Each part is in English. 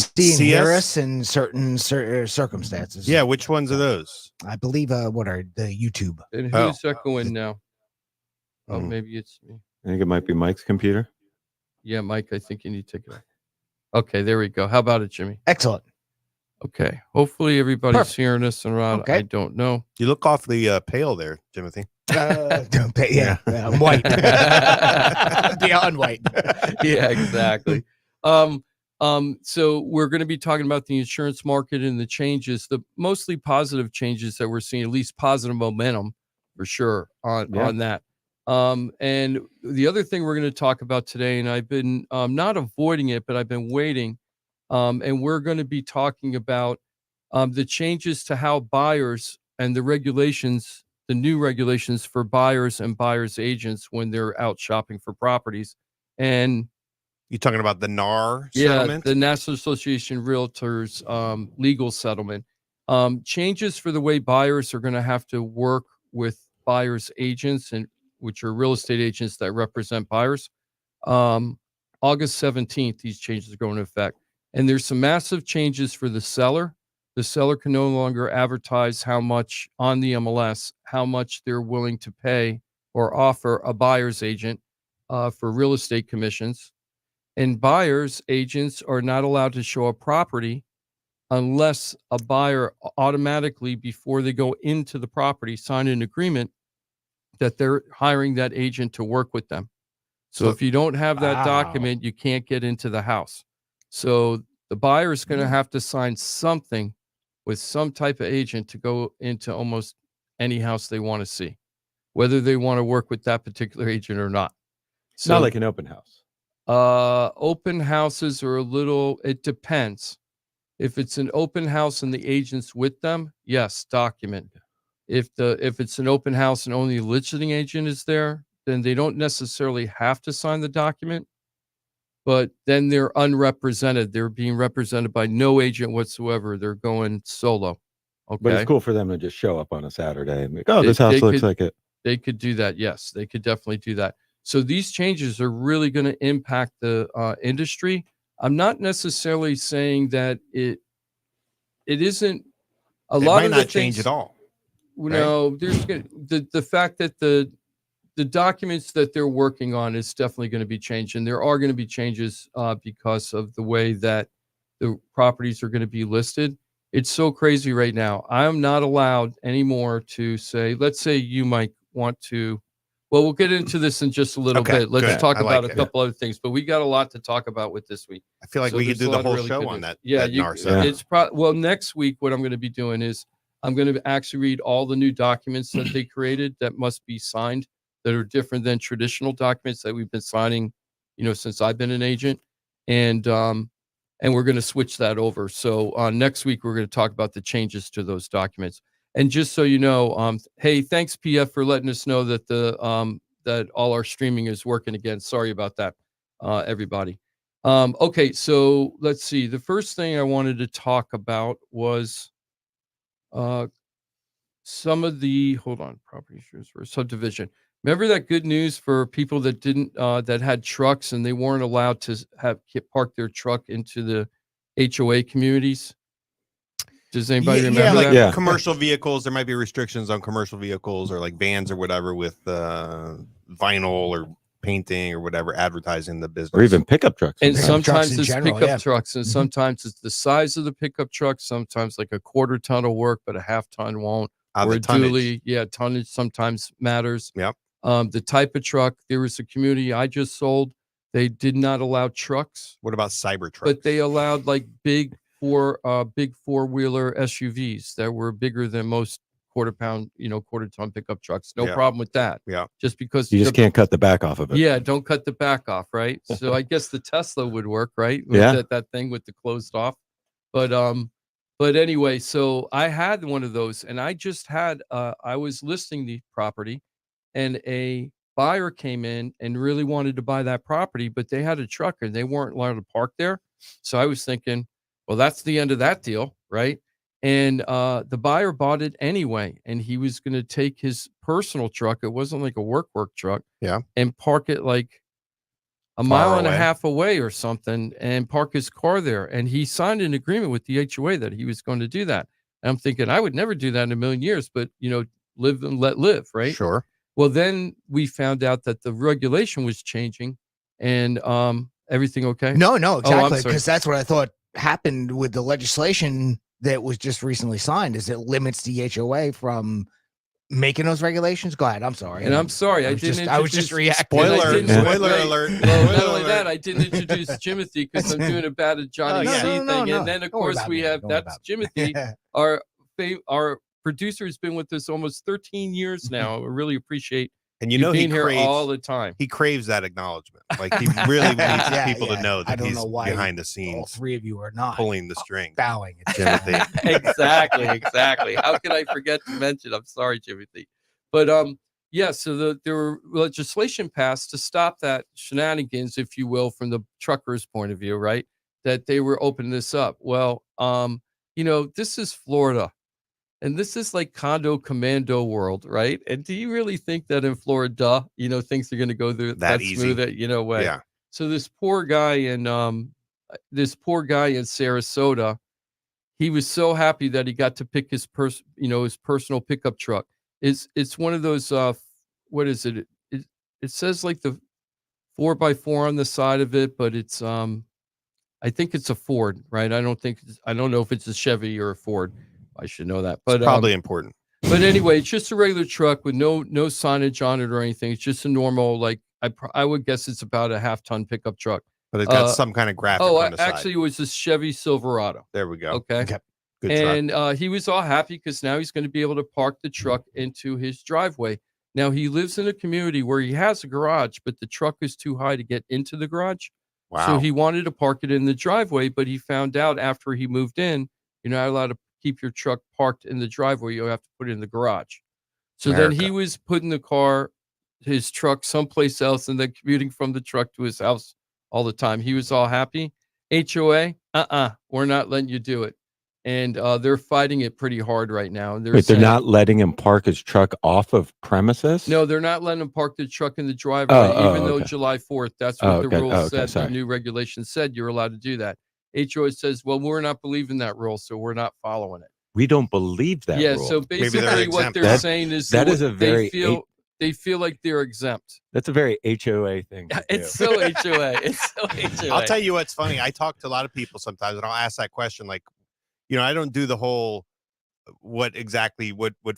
see and hear us in certain circumstances. Yeah, which ones are those? I believe what are the YouTube. And who's echoing now? Oh, maybe it's me. I think it might be Mike's computer. Yeah, Mike, I think you need to take it off. Okay, there we go. How about it, Jimmy? Excellent. Okay. Hopefully everybody's hearing us and Rod. Okay. I don't know. You look awfully pale there, Timothy. I'm white. Beyond white. Yeah, exactly. So we're going to be talking about the insurance market and the changes, the mostly positive changes that we're seeing, at least positive momentum for sure on that. And the other thing we're going to talk about today, and I've been not avoiding it, but I've been waiting. And we're going to be talking about the changes to how buyers and the regulations, the new regulations for buyers and buyers agents when they're out shopping for properties. And you talking about the NAR settlement? Yeah, the National Association of Realtors legal settlement. Changes for the way buyers are going to have to work with buyers agents, and which are real estate agents that represent buyers. August 17th, these changes are going into effect. And there's some massive changes for the seller. The seller can no longer advertise how much on the MLS, how much they're willing to pay or offer a buyer's agent for real estate commissions. And buyers agents are not allowed to show a property unless a buyer automatically, before they go into the property, sign an agreement that they're hiring that agent to work with them. So if you don't have that document, you can't get into the house. So the buyer is going to have to sign something with some type of agent to go into almost any house they want to see, whether they want to work with that particular agent or not. So, not like an open house. Open houses are it depends. If it's an open house and the agent's with them, yes, document. If it's an open house and only the listing agent is there, then they don't necessarily have to sign the document, but then they're unrepresented. They're being represented by no agent whatsoever. They're going solo. Okay. But it's cool for them to just show up on a Saturday and this house looks like it. They could do that. Yes, they could definitely do that. So these changes are really going to impact the industry. I'm not necessarily saying that it isn't a lot of the things change at all. No, there's the fact that the documents that they're working on is definitely going to be changed, and there are going to be changes because of the way that the properties are going to be listed. It's so crazy right now. I am not allowed anymore to say, let's say you might want to. Well, we'll get into this in just a little bit. Let's talk about a couple other things, but we got a lot to talk about with this week. I feel like we could do the whole show on that. Yeah, it's well, next week what I'm going to be doing is I'm going to actually read all the new documents that they created that must be signed, that are different than traditional documents that we've been signing, since I've been an agent, and we're going to switch that over. So next week we're going to talk about the changes to those documents. And just so you know, hey, thanks PF for letting us know that that all our streaming is working again. Sorry about that, everybody. Okay, so let's see. The first thing I wanted to talk about was some of the property issues for subdivision. Remember that good news for people that didn't that had trucks and they weren't allowed to park their truck into the HOA communities? Does anybody remember that? Commercial vehicles, there might be restrictions on commercial vehicles or like vans or whatever with vinyl or painting or whatever advertising the business. Or even pickup trucks. And sometimes it's pickup trucks, and sometimes it's the size of the pickup truck. Sometimes like a quarter ton will work, but a half ton won't. Or tonnage sometimes matters. Yep. The type of truck. There was a community I just sold. They did not allow trucks. What about Cybertrucks? But they allowed like big four-wheeler SUVs that were bigger than most quarter ton pickup trucks. No problem with that. Yeah. Just because you just can't cut the back off of it. Yeah, don't cut the back off, right? So I guess the Tesla would work, right? That thing with the closed off. But anyway, so I had one of those, and I just had I was listing the property, and a buyer came in and really wanted to buy that property, but they had a truck and they weren't allowed to park there. So I was thinking, well, that's the end of that deal, right? And the buyer bought it anyway, and he was going to take his personal truck. It wasn't like a work truck, yeah, and park it like a mile and a away. half away or something and park his car there. And he signed an agreement with the HOA that he was going to do that. And I'm thinking, I would never do that in a million years, but live and let live, right? Sure. Well, then we found out that the regulation was changing and everything okay? No, exactly. sorry. Because that's what I thought happened with the legislation that was just recently signed is it limits the HOA from making those regulations. Go ahead. I'm sorry. And I'm sorry. I was just reacting. Spoiler alert. Well, not only that, I didn't introduce Jimothy because I'm doing a bad Johnny Oh, yeah. C thing. No. And then, of Don't worry course, about we me. have Don't worry that's about me. Jimothy, our producer has been with us almost 13 years now. I really appreciate And you being here all the time. He craves that acknowledgement. Like he really needs people to know I that don't he's know why behind the all scenes three of you are not pulling the string. bowing. Timothy. Exactly. How could I forget to mention? I'm sorry, Jimothy. But so there were legislation passed to stop that shenanigans, if you will, from the truckers' point of view, right? That they were opening this up. Well, this is Florida. And this is like condo commando world, right? And do you really think that in Florida, things are going to go through that smooth way? Yeah. So this poor guy in Sarasota, he was so happy that he got to pick his personal pickup truck. It's one of those what is it? It says like the 4x4 on the side of it, but it's I think it's a Ford, right? I don't know if it's a Chevy or a Ford. I should know that, but It's probably important. But anyway, it's just a regular truck with no signage on it or anything. It's just a normal, like I would guess it's about a half-ton pickup truck. But it's got some kind of graphic on the side. Actually, it was a Chevy Silverado. There we go. Okay. Good and truck. He was all happy because now he's going to be able to park the truck into his driveway. Now he lives in a community where he has a garage, but the truck is too high to get into the garage. Wow. So he wanted to park it in the driveway, but he found out after he moved in, you're not allowed to keep your truck parked in the driveway. You have to put it in the garage. So then he was putting his truck someplace else and then commuting from the truck to his house all the time. He was all happy. HOA, we're not letting you do it. And they're fighting it pretty hard right now. And they're not letting him park his truck off of premises? No, they're not letting him park the truck in the driveway, even though July 4th, that's what the rules said. The new regulation said you're allowed to do that. HOA says, well, we're not believing that rule, so we're not following it. We don't believe that rule. So basically what they're saying is that is a very they feel like they're exempt. That's a very HOA thing. It's so HOA. It's so HOA. I'll tell you what's funny. I talk to a lot of people sometimes, and I'll ask that question, like, I don't do the whole what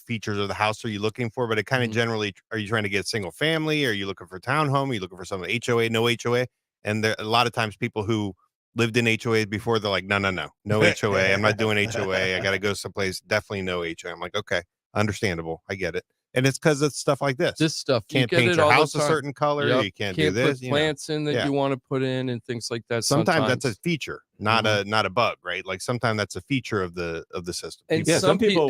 features of the house are you looking for, but it kind of generally, are you trying to get a single family? Are you looking for a townhome? Are you looking for some HOA, no HOA? And there a lot of times people who lived in HOA before, they're like, no HOA. I'm not doing HOA. I got to go someplace. Definitely no HOA. I'm like, okay, understandable. I get it. And it's because it's stuff like this. This stuff. Can't paint your house a certain color. Yep. You can't do this. Put plants in that you want to put in and things like that. Sometimes that's a feature, not a bug, right? Like sometimes that's a feature of the system. And some people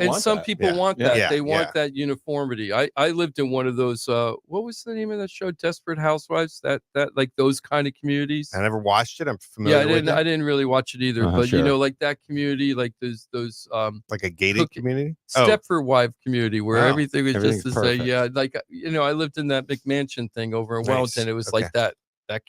want that. They want that uniformity. I lived in one of those. What was the name of that show? Desperate Housewives. That like those kind of communities. I never watched it. I'm familiar with it. I didn't really watch it either. But like that community, like those like a gated community, Stepford wife community where everything was just to say, like I lived in that McMansion thing over in Wellington. It was like that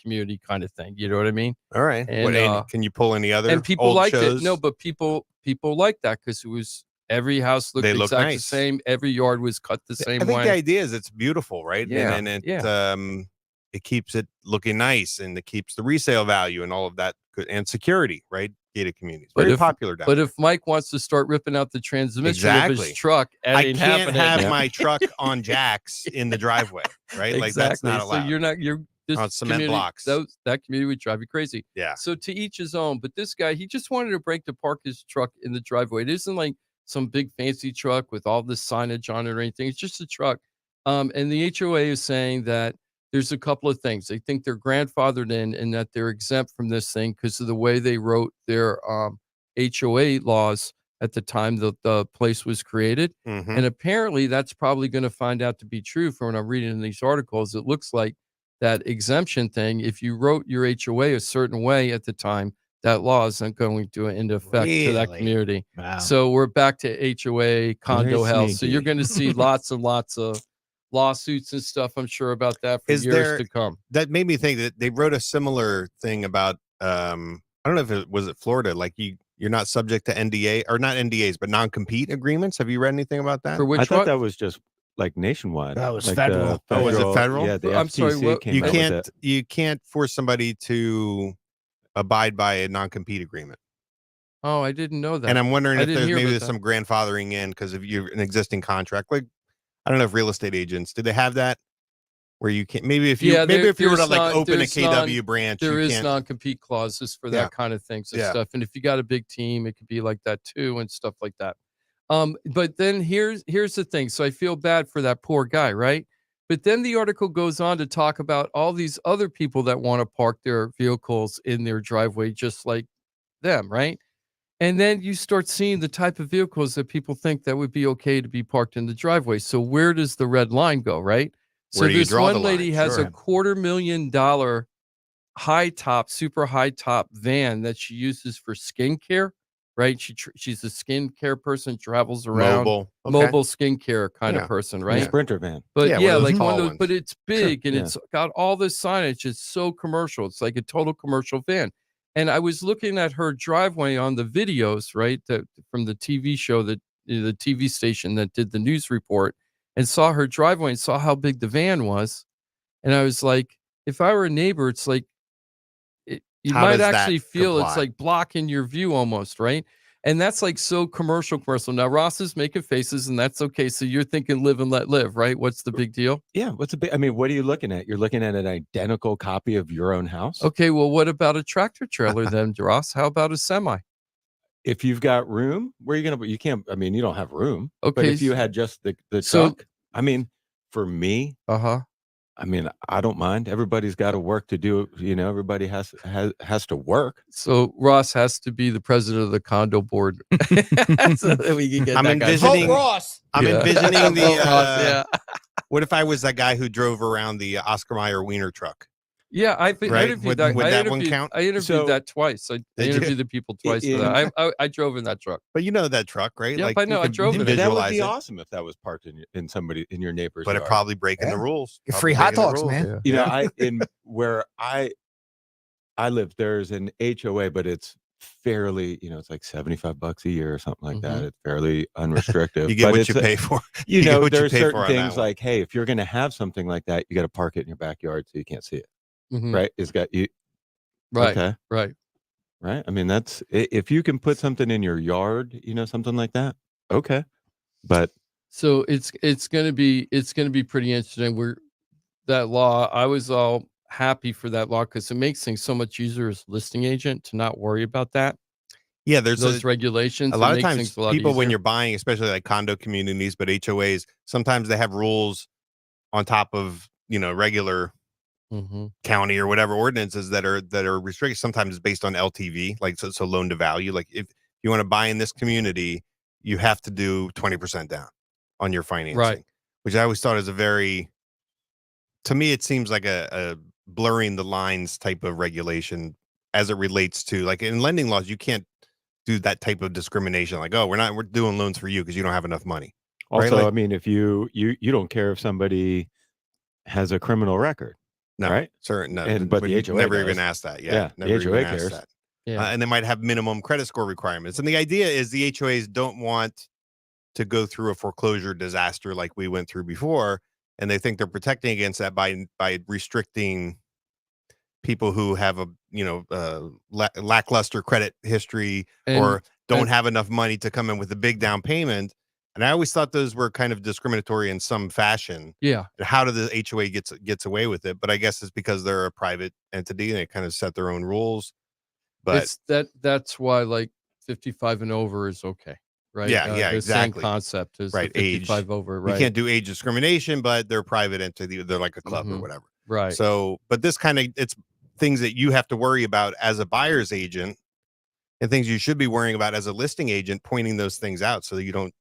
community kind of thing. You know what I mean? All right. And can you pull any other? And people old liked shows? it. No, but people liked that because it was every house looked exactly the same. Every yard was cut the same way. I think the idea is it's beautiful, right? Yeah. And it keeps it looking nice, and it keeps the resale value and all of that, and security, right? Gated communities, very popular down But there. if Mike wants to start ripping out the transmission of his truck, I can't have my truck on jacks in the driveway, right? Like that's not allowed. So you're on cement blocks. That community would drive you crazy. Yeah. So to each his own. But this guy, he just wanted a break to park his truck in the driveway. It isn't like some big fancy truck with all this signage on it or anything. It's just a truck. And the HOA is saying that there's a couple of things. They think they're grandfathered in and that they're exempt from this thing because of the way they wrote their HOA laws at the time that the place was created. And apparently that's probably going to find out to be true from what I'm reading in these articles. It looks like that exemption thing, if you wrote your HOA a certain way at the time, that law isn't going to into effect to that community. Wow. So we're back to HOA condo hell. So you're going to see lots and lots of lawsuits and stuff, I'm sure, about that for Is years there- to come. That made me think that they wrote a similar thing about I don't know if it was Florida, like you're not subject to NDA or not NDAs, but non-compete agreements. Have you read anything about that? For which I thought one? that was just like nationwide. That was like federal. Oh, was it federal? Yeah, the I'm sorry, FTC what- came You out with it. you can't force somebody to abide by a non-compete agreement. Oh, I didn't know that. And I'm wondering I if didn't there's hear maybe about there's that. some grandfathering in because of an existing contract. Like, I don't know if real estate agents, do they have that where you can't, maybe if you, Yeah, maybe if you were to there's like not- open a there's KW non- branch, There you is can't. non-compete clauses for that Yeah. kind of things and Yeah. stuff. And if you got a big team, it could be like that too and stuff like that. But then here's the thing. So I feel bad for that poor guy, right? But then the article goes on to talk about all these other people that want to park their vehicles in their driveway just like them, right? And then you start seeing the type of vehicles that people think that would be okay to be parked in the driveway. So where does the red line go, right? So Where do you this draw the one lady line? has Sure. a $250,000 high top, super high top van that she uses for skincare, right? She's a skincare person, travels around, Mobile. Okay. mobile skincare kind Yeah. of person, A right? Sprinter van. But Yeah, yeah, one of those like one of tall those, ones. but it's big and yeah. it's got all this signage. It's so commercial. It's like a total commercial van. And I was looking at her driveway on the videos, right, that from the TV show that the TV station that did the news report, and saw her driveway and saw how big the van was. And I was like, if I were a neighbor, it's like you How might does that actually feel it's comply? like blocking your view almost, right? And that's like so commercial. Now Ross is making faces, and that's okay. So you're thinking live and let live, right? What's the big deal? Yeah, what's a big? I mean, what are you looking at? You're looking at an identical copy of your own house. Okay, well, what about a tractor trailer then, Ross? How about a semi? If you've got room, where are you gonna put? You can't. I mean, you don't have room. But Okay, if you had just the so- truck, I mean, for me, Uh-huh. I mean, I don't mind. Everybody's got to work to do it. You know, everybody has to work. So Ross has to be the president of the condo board. So that we can get I'm that guy. envisioning- Vote Ross. I'm Yeah. envisioning the, Vote Ross, yeah. what if I was that guy who drove around the Oscar Mayer Wiener truck? Yeah, I Right? interviewed Would that. that I one interviewed, count? I interviewed So- that twice. I Did you? interviewed the people twice for that. I drove in that truck. But you know that truck, right? Yep, Like, I know, you I could drove in it. That would visualize be it, awesome if that was parked in somebody in your neighbor's but it yard. probably breaking the Yeah. rules. Get Probably free hot breaking the dogs, rules. man. Yeah. You know, in where I live, there's an HOA, but it's fairly, you know, it's like $75 a year or something like that. Mhm. It's fairly unrestricted. You get but what it's you pay for. You get know, what you there's pay for certain on that things one. like, hey, if you're going to have something like that, you got to park it in your backyard so you can't see it. Mhm. Right? It's got you. Right. Okay. Right. Right. I mean, if you can put something in your yard, you know, something like that. Okay. But So it's gonna be pretty interesting. That law, I was all happy for that law because it makes things so much easier as a listing agent to not worry about that. Yeah, there's Those regulations. a lot it of makes times things a lot people when easier. you're buying, especially like condo communities, but HOAs, sometimes they have rules on top of, you know, regular Mhm. county or whatever ordinances that are restricted. Sometimes it's based on LTV, like so loan to value. Like if you want to buy in this community, you have to do 20% down on your financing, which I always thought is to me, it seems like a blurring the lines type of regulation as it relates to, like, in lending laws, you can't do that type of discrimination. Like, oh, we're doing loans for you because you don't have enough money. Right, also, like- I mean, if you don't care if somebody has a criminal record. No, Right? certain. No, But the would HOA never does. even ask that. Yeah, Yeah, the never HOA even ask cares. that. Yeah. And they might have minimum credit score requirements. And the idea is the HOAs don't want to go through a foreclosure disaster like we went through before, and they think they're protecting against that by restricting people who have a lackluster credit history or don't and- have enough money to come in with a big down payment. And I always thought those were kind of discriminatory in some fashion. Yeah. And how do the HOA gets away with it? But I guess it's because they're a private entity and they kind of set their own rules. But That's why like 55 and over is okay. Right. Yeah, The same exactly. concept is the Right, age. 55 over. Right. you can't do age discrimination, but they're a private entity. They're like a club or Mhm. whatever. Right. So, but this it's things that you have to worry about as a buyer's agent and things you should be worrying about as a listing agent, pointing those things out so that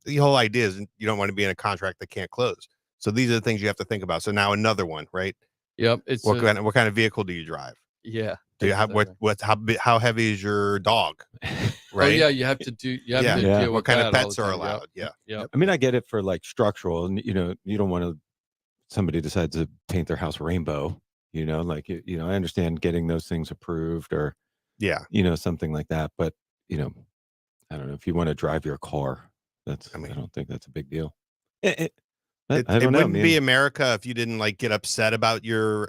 the whole idea is you don't want to be in a contract that can't close. So these are the things you have to think about. So now another one, right? Yep. It's What kind of vehicle do you drive? yeah. Do you have exactly. how heavy is your dog? right? Oh yeah, you have to do. You have Yeah. to Yeah. deal What with kind of that all pets the are time. Yep, allowed? Yeah. Yep. I mean, I get it for like structural, and you don't want to. Somebody decides to paint their house rainbow. Like I understand getting those things approved, or Yeah. something like that. But I don't know if you want to drive your car. I don't think that's a big deal. But I It don't know. wouldn't be America if you didn't like get upset about your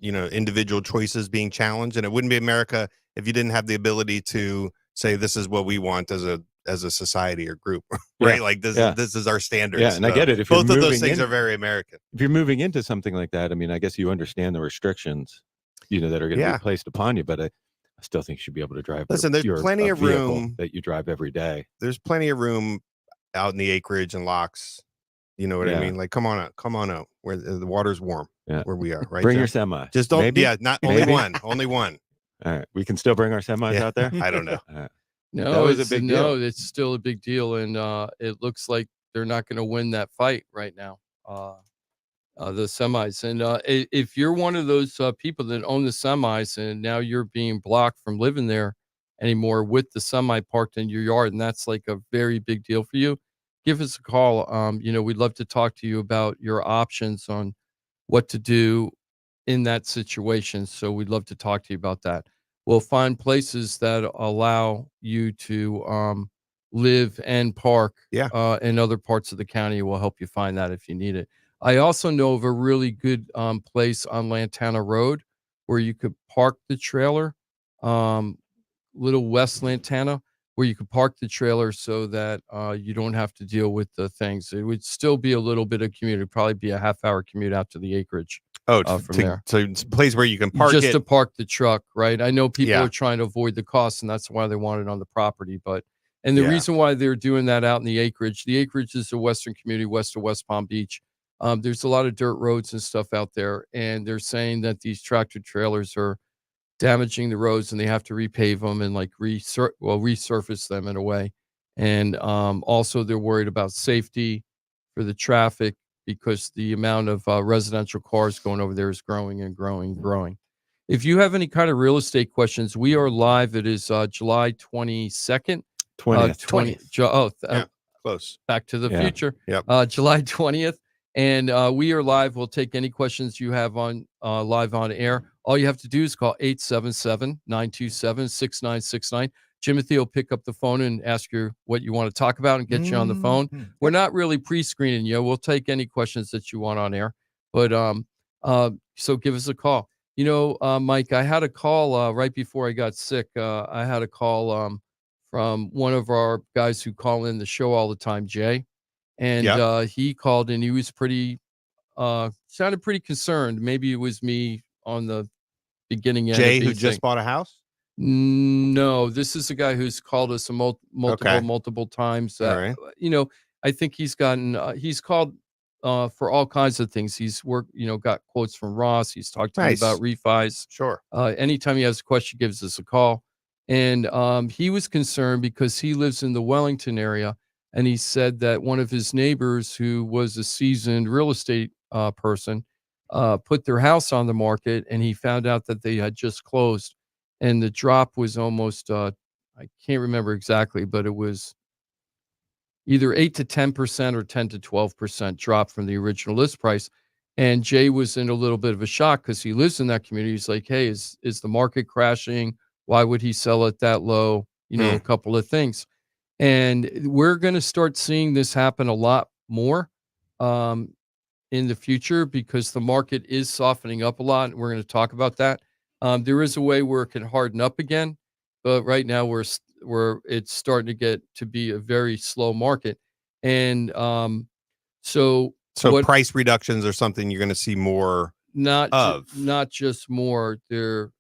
individual choices being challenged, and it wouldn't be America if you didn't have the ability to say this is what we want as a society or group, right? Yeah, Like this yeah. this is our standards. Yeah, and I get it. If you're Both of those moving things in, are very American. if you're moving into something like that, I mean, I guess you understand the restrictions, that are going to Yeah. be placed upon you. But I still think you should be able to drive. Listen, there's plenty a of vehicle room. that you drive every day. There's plenty of room out in the acreage and locks. You know what I Yeah. mean? Like, come on out, where the water's warm, Yeah. where we are, right? Bring Jeff? your semi. Just don't. Maybe? Yeah, not only Maybe? one. Only one. All right, we can still bring our semis Yeah. out there. I don't know. All right. No, That was a it's big deal. no, it's still a big deal, and it looks like they're not going to win that fight right now. The semis, and if you're one of those people that own the semis, and now you're being blocked from living there anymore with the semi parked in your yard, and that's like a very big deal for you, give us a call. We'd love to talk to you about your options on what to do in that situation. So we'd love to talk to you about that. We'll find places that allow you to live and park Yeah. in other parts of the county. We'll help you find that if you need it. I also know of a really good place on Lantana Road where you could park the trailer, Little West Lantana, where you could park the trailer so that you don't have to deal with the things. It would still be a little bit of commute. It'd probably be a half-hour commute out to the acreage. Oh, From there. So it's a place where you can park Just it. to park the truck, right? I know people Yeah. are trying to avoid the cost, and that's why they want it on the property. And the Yeah. reason why they're doing that out in the acreage is a western community west of West Palm Beach. There's a lot of dirt roads and stuff out there, and they're saying that these tractor trailers are damaging the roads, and they have to repave them and like resurface them in a way. And also, they're worried about safety for the traffic because the amount of residential cars going over there is growing and growing and growing. If you have any kind of real estate questions, we are live. It is July 22nd. 20th. Yeah. Close. Back to the Yeah. future. Yep. July 20th. And we are live. We'll take any questions you have on live on air. All you have to do is call 877-927-6969. Jimothy will pick up the phone and ask you what you want to talk about and get you on the phone. Mhm. We're not really pre-screening you. We'll take any questions that you want on air. But so give us a call. Mike, I had a call right before I got sick. I had a call from one of our guys who call in the show all the time, Jay. And he called and he was sounded pretty concerned. Maybe it was me on the beginning end. Jay, who just bought a house? No, this is a guy who's called us multiple times. All right. I think he's called for all kinds of things. He's got quotes from Ross. He's talked to me Nice. about refis. Sure. Anytime he has a question, gives us a call. And he was concerned because he lives in the Wellington area. And he said that one of his neighbors, who was a seasoned real estate person, put their house on the market, and he found out that they had just closed. And the drop was almost, I can't remember exactly, but it was either 8 to 10% or 10 to 12% drop from the original list price. And Jay was in a little bit of a shock because he lives in that community. He's like, hey, is the market crashing? Why would he sell it that low? A couple of things. And we're going to start seeing this happen a lot more in the future because the market is softening up a lot. And we're going to talk about that. There is a way where it can harden up again, but right now it's starting to get to be a very slow market. And so price reductions are something you're going to see more not of. Just more, they're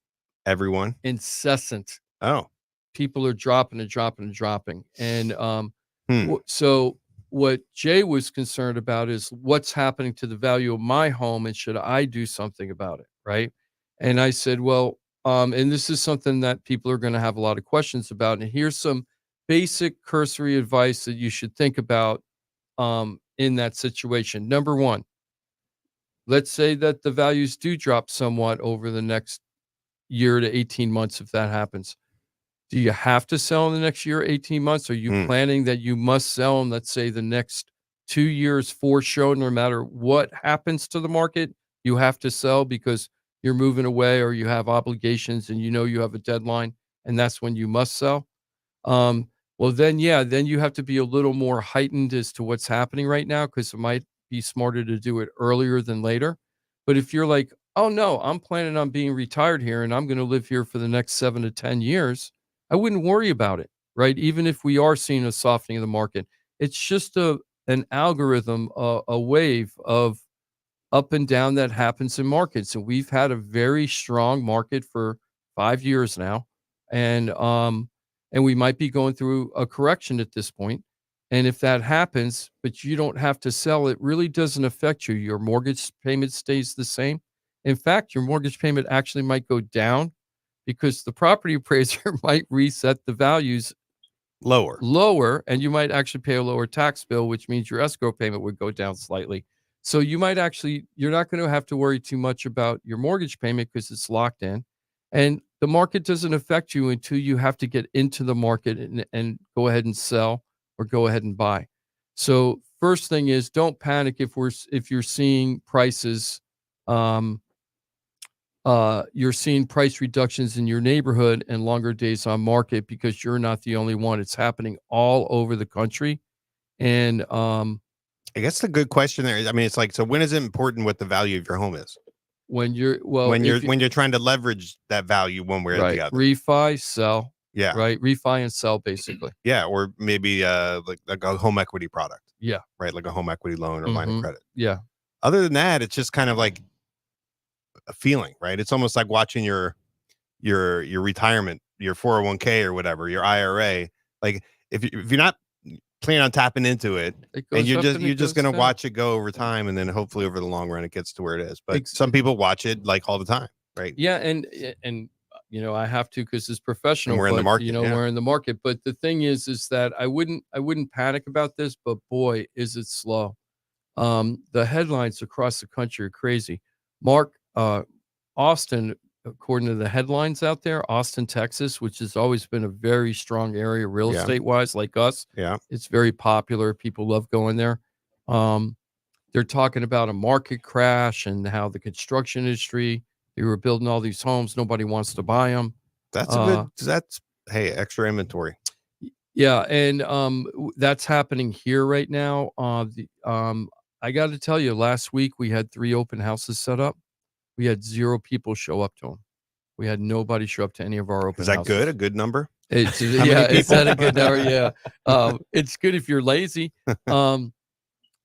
everyone incessant. Oh. People are dropping and dropping and dropping. And so what Jay was concerned about is what's happening to the value of my home and should I do something about it, right? And I said, well, and this is something that people are going to have a lot of questions about. And here's some basic cursory advice that you should think about in that situation. Number one, let's say that the values do drop somewhat over the next year to 18 months if that happens. Do you have to sell in the next year, 18 months? Are you planning that you must sell in, let's say, the next 2 years for show, no matter what happens to the market? You have to sell because you're moving away or you have obligations and you know you have a deadline, and that's when you must sell. Well, then, yeah, then you have to be a little more heightened as to what's happening right now because it might be smarter to do it earlier than later. But if you're like, oh, no, I'm planning on being retired here and I'm going to live here for the next 7 to 10 years, I wouldn't worry about it, right? Even if we are seeing a softening of the market, it's just an algorithm, a wave of up and down that happens in markets. And we've had a very strong market for 5 years now. And we might be going through a correction at this point. And if that happens, but you don't have to sell, it really doesn't affect you. Your mortgage payment stays the same. In fact, your mortgage payment actually might go down because the property appraiser might reset the values lower, and you might actually pay a lower tax bill, which means your escrow payment would go down slightly. So you're not going to have to worry too much about your mortgage payment because it's locked in. And the market doesn't affect you until you have to get into the market and go ahead and sell or go ahead and buy. So first thing is, don't panic if you're seeing prices, you're seeing price reductions in your neighborhood and longer days on market because you're not the only one. It's happening all over the country. And I guess the good question there is, I mean, it's like, so when is it important what the value of your home is? when you're Trying to leverage that value one way or the other. refi, sell. Yeah. Right. Refi and sell basically. Yeah. Or maybe like a home equity product. Yeah. Right. Like a home equity loan or line of credit. Yeah. Other than that, it's just kind of like a feeling, right? It's almost like watching your retirement, your 401k or whatever, your IRA. Like if you're not planning on tapping into it, and you're just going to watch it go over time, and then hopefully over the long run it gets to where it is. But some people watch it like all the time, right? Yeah, and I have to because it's professional. And we're in the market. We're in the market. But the thing is that I wouldn't panic about this. But boy, is it slow. The headlines across the country are crazy. Mark, Austin, according to the headlines out there, Austin, Texas, which has always been a very strong area real estate wise, like us. Yeah. It's very popular. People love going there. They're talking about a market crash and how the construction industry, they were building all these homes. Nobody wants to buy them. Hey, extra inventory. Yeah. And that's happening here right now. I got to tell you, last week we had 3 open houses set up. We had 0 people show up to them. We had nobody show up to any of our open houses. Is that good? A good number? It's that a good number? Yeah. It's good if you're lazy. I'm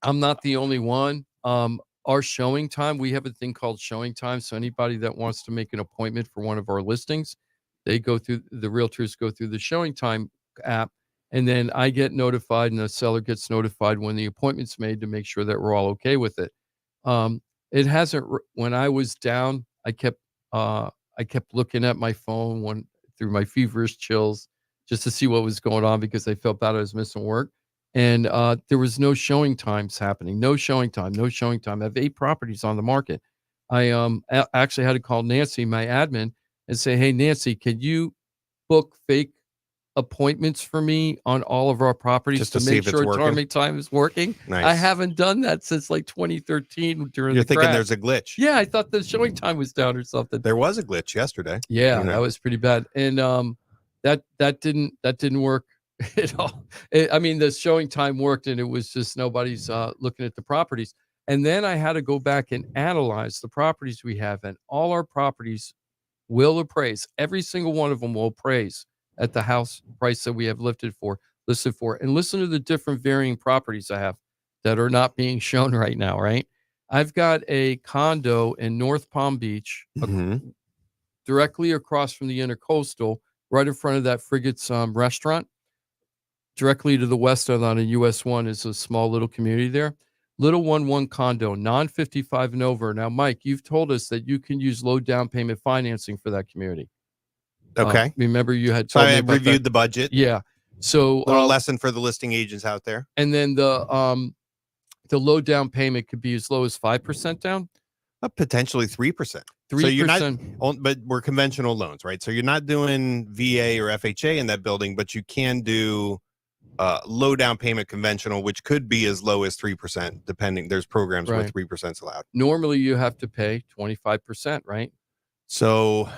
not the only one. Our showing time, we have a thing called showing time. So anybody that wants to make an appointment for one of our listings, the realtors go through the showing time app, and then I get notified and the seller gets notified when the appointment's made to make sure that we're all okay with it. It hasn't. When I was down, I kept looking at my phone through my feverish chills just to see what was going on because I felt bad I was missing work. And there was no showing times happening. No showing time. I have 8 properties on the market. I actually had to call Nancy, my admin, and say, "Hey, Nancy, can you book fake appointments for me on all of our properties just to make see if sure it's Target time is working?" Nice. I haven't done that since like 2013 during You're the thinking crash. there's a glitch. Yeah, I thought the showing time was down or something. There was a glitch yesterday. Yeah, that was pretty bad. And that didn't work at all. I mean, the showing time worked and it was just nobody's looking at the properties. And then I had to go back and analyze the properties we have, and all our properties will appraise. Every single one of them will appraise at the house price that we have listed for. And listen to the different varying properties I have that are not being shown right now, right? I've got a condo in North Palm Beach, directly across from the Intercoastal, right in front of that Frigates restaurant. Directly to the west of on a US 1 is a small little community there. Little 1 condo, non-55 and over. Now, Mike, you've told us that you can use low down payment financing for that community. Okay. Remember you had So told I me about reviewed that. the budget. Yeah. So Little lesson for the listing agents out there. And then the low down payment could be as low as 5% down. Potentially 3%. So you're not, 3%. but we're conventional loans, right? So you're not doing VA or FHA in that building, but you can do low down payment conventional, which could be as low as 3%, depending. There's programs where Right. 3% is allowed. Normally, you have to pay 25%, right? So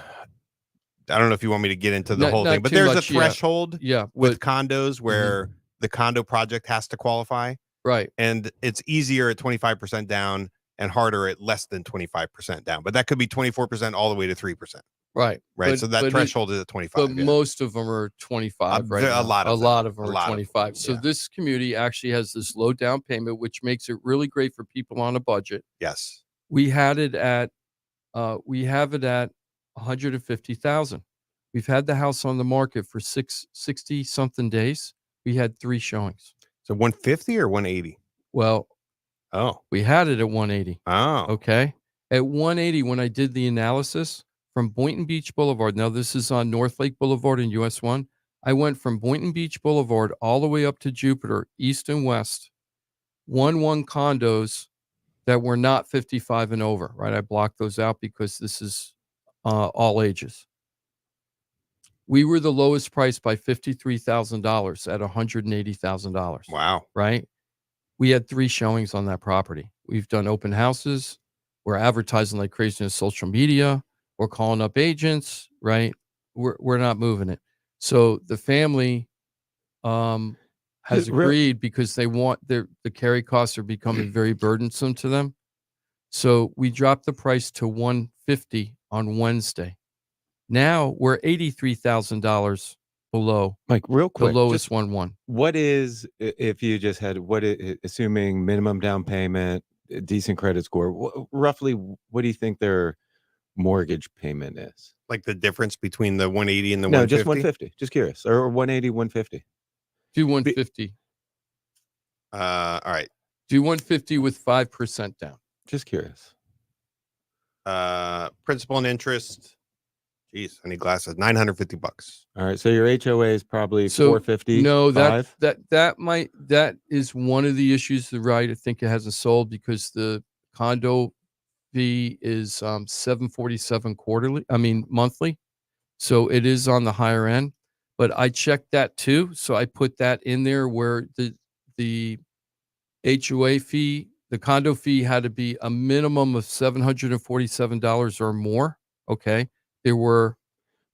I don't know if you want me to get into the whole Not thing, but too there's much, a yeah. threshold Yeah, with but condos where the condo project has to qualify, right. and it's easier at 25% down and harder at less than 25% down. But that could be 24% all the way to 3%. Right. Right. So that threshold is at 25. But most of them are 25 right now. A lot of them are 25. So this community actually has this low down payment, which makes it really great for people on a budget. Yes. We had it at we have it at 150,000. We've had the house on the market for 60 something days. We had 3 showings. So 150 or 180? Well, oh, we had it at 180. Oh, Okay. At 180, when I did the analysis from Boynton Beach Boulevard, now this is on North Lake Boulevard and US 1. I went from Boynton Beach Boulevard all the way up to Jupiter, east and west, 1 condos that were not 55 and over, right? I blocked those out because this is all ages. We were the lowest price by $53,000 at $180,000. wow. Right? We had 3 showings on that property. We've done open houses. We're advertising like crazy on social media. We're calling up agents, right? We're not moving it. So the family has agreed because they want the carry costs are becoming very burdensome to them. So we dropped the price to $150 on Wednesday. Now we're $83,000 below Mike, real quick, the lowest 1-1. What is, if you just had, assuming minimum down payment, a decent credit score, roughly, what do you think their mortgage payment is? Like the difference between the 180 and the No, 150? just 150. Just curious. Or 180, 150. Do 150. All right. Do 150 with 5% down. Just curious. Principal and interest. Geez, I need glasses. $950. All right. So your HOA is probably 450. No, that is one of the issues. I think it hasn't sold because the condo fee is $747 monthly. So it is on the higher end. But I checked that too. So I put that in there where the HOA fee, the condo fee had to be a minimum of $747 or more. Okay. There were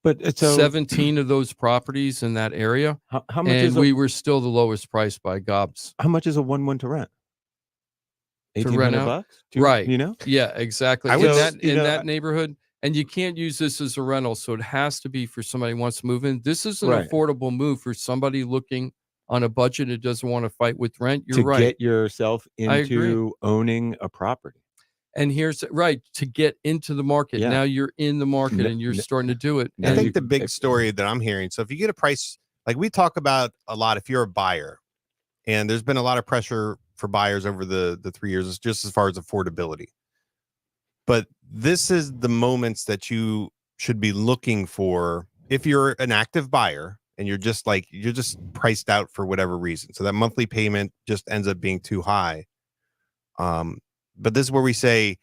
17 of those properties in that area. How much and we were still the lowest price by gobs. How much is a 1-1 to rent? $1,800? Right. You know? Yeah, exactly. I In would- that neighborhood. And you can't use this as a rental. So it has to be for somebody who wants to move in. This is an affordable move for somebody looking on a budget that doesn't want to fight with rent. You're right. To get yourself into owning a property. And here's to get into the market. Yeah. Now you're in the market and you're starting to do it. I think the big story that I'm hearing. So if you get a price, like we talk about a lot, if you're a buyer, and there's been a lot of pressure for buyers over the 3 years, just as far as affordability. But this is the moments that you should be looking for if you're an active buyer and you're just priced out for whatever reason. So that monthly payment just ends up being too high. But this is where we say,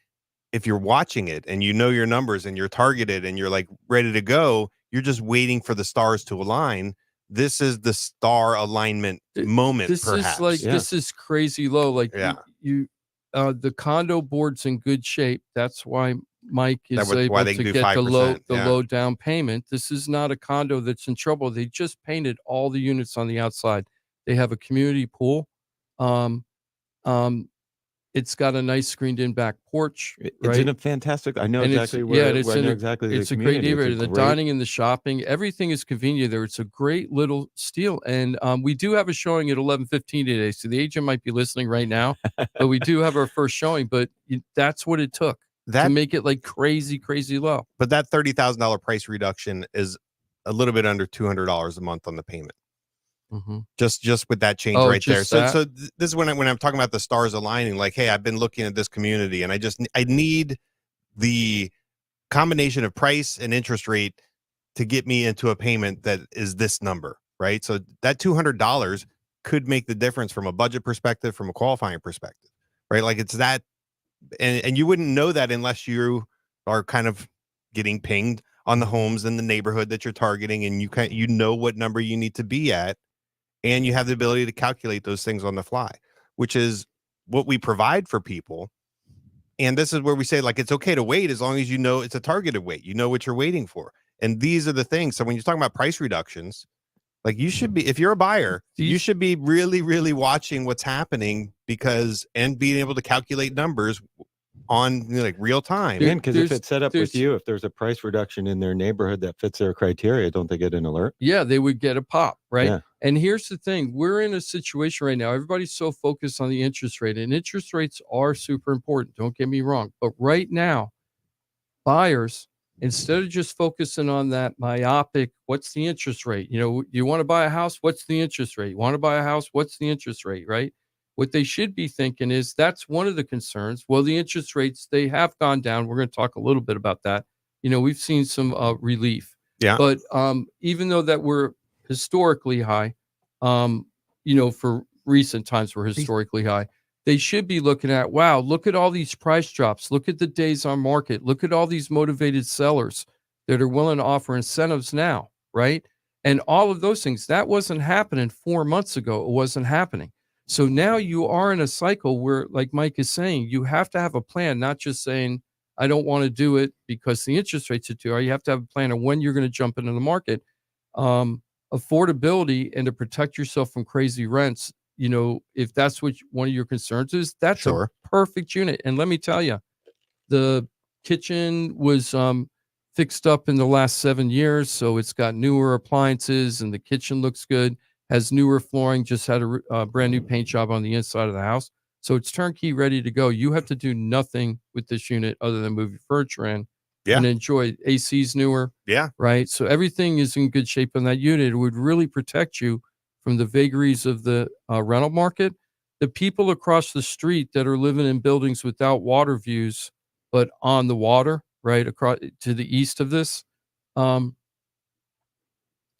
if you're watching it and you know your numbers and you're targeted and you're like ready to go, you're just waiting for the stars to align. This is the star alignment moment. This perhaps. This is crazy low. Like the condo board's in good shape. That's why Mike is able to get the low down payment. This is not a condo that's in trouble. They just painted all the units on the outside. They have a community pool. It's got a nice screened-in back porch. It's in a fantastic. I know exactly where. It's a great neighborhood. The dining and the shopping, everything is convenient there. It's a great little steal, and we do have a showing at 11:15 today. So the agent might be listening right now, but we do have our first showing. But that's what it took to make it like crazy low. But that $30,000 price reduction is a little bit under $200 a month on the payment. Mm-hmm. Just with that change there. So this is when I'm talking about the stars aligning, like, hey, I've been looking at this community and I need the combination of price and interest rate to get me into a payment that is this number, right? So that $200 could make the difference from a budget perspective, from a qualifying perspective, right? Like it's that, and you wouldn't know that unless you are kind of getting pinged on the homes in the neighborhood that you're targeting, and you know what number you need to be at, and you have the ability to calculate those things on the fly, which is what we provide for people. And this is where we say, like, it's okay to wait as long as you know it's a targeted wait. You know what you're waiting for. And these are the things. So when you're talking about price reductions, like, you should be, if you're a buyer, you should be really, really watching what's happening, and being able to calculate numbers on, like, real time. Because if it's set up with you, if there's a price reduction in their neighborhood that fits their criteria, don't they get an alert? Yeah, they would get a pop, right? Yeah. And here's the thing. We're in a situation right now. Everybody's so focused on the interest rate, and interest rates are super important. Don't get me wrong. But right now, buyers, instead of just focusing on that myopic, what's the interest rate? You want to buy a house? What's the interest rate? You want to buy a house? What's the interest rate, right? What they should be thinking is that's one of the concerns. Well, the interest rates, they have gone down. We're going to talk a little bit about that. We've seen some relief. Yeah. But even though that we're historically high, for recent times we're historically high, they should be looking at, wow, look at all these price drops. Look at the days on market. Look at all these motivated sellers that are willing to offer incentives now, right? And all of those things, that wasn't happening 4 months ago. It wasn't happening. So now you are in a cycle where, like Mike is saying, you have to have a plan, not just saying, I don't want to do it because the interest rates are too high. You have to have a plan of when you're going to jump into the market. Affordability, and to protect yourself from crazy rents, if that's what one of your concerns is, that's a perfect unit. And let me tell you, the kitchen was fixed up in the last 7 years, so it's got newer appliances, and the kitchen looks good, has newer flooring, just had a brand new paint job on the inside of the house. So it's turnkey, ready to go. You have to do nothing with this unit other than move your furniture in and enjoy. AC's newer. Yeah. Right. So everything is in good shape on that unit. It would really protect you from the vagaries of the rental market. The people across the street that are living in buildings without water views, but on the water, right, across to the east of this,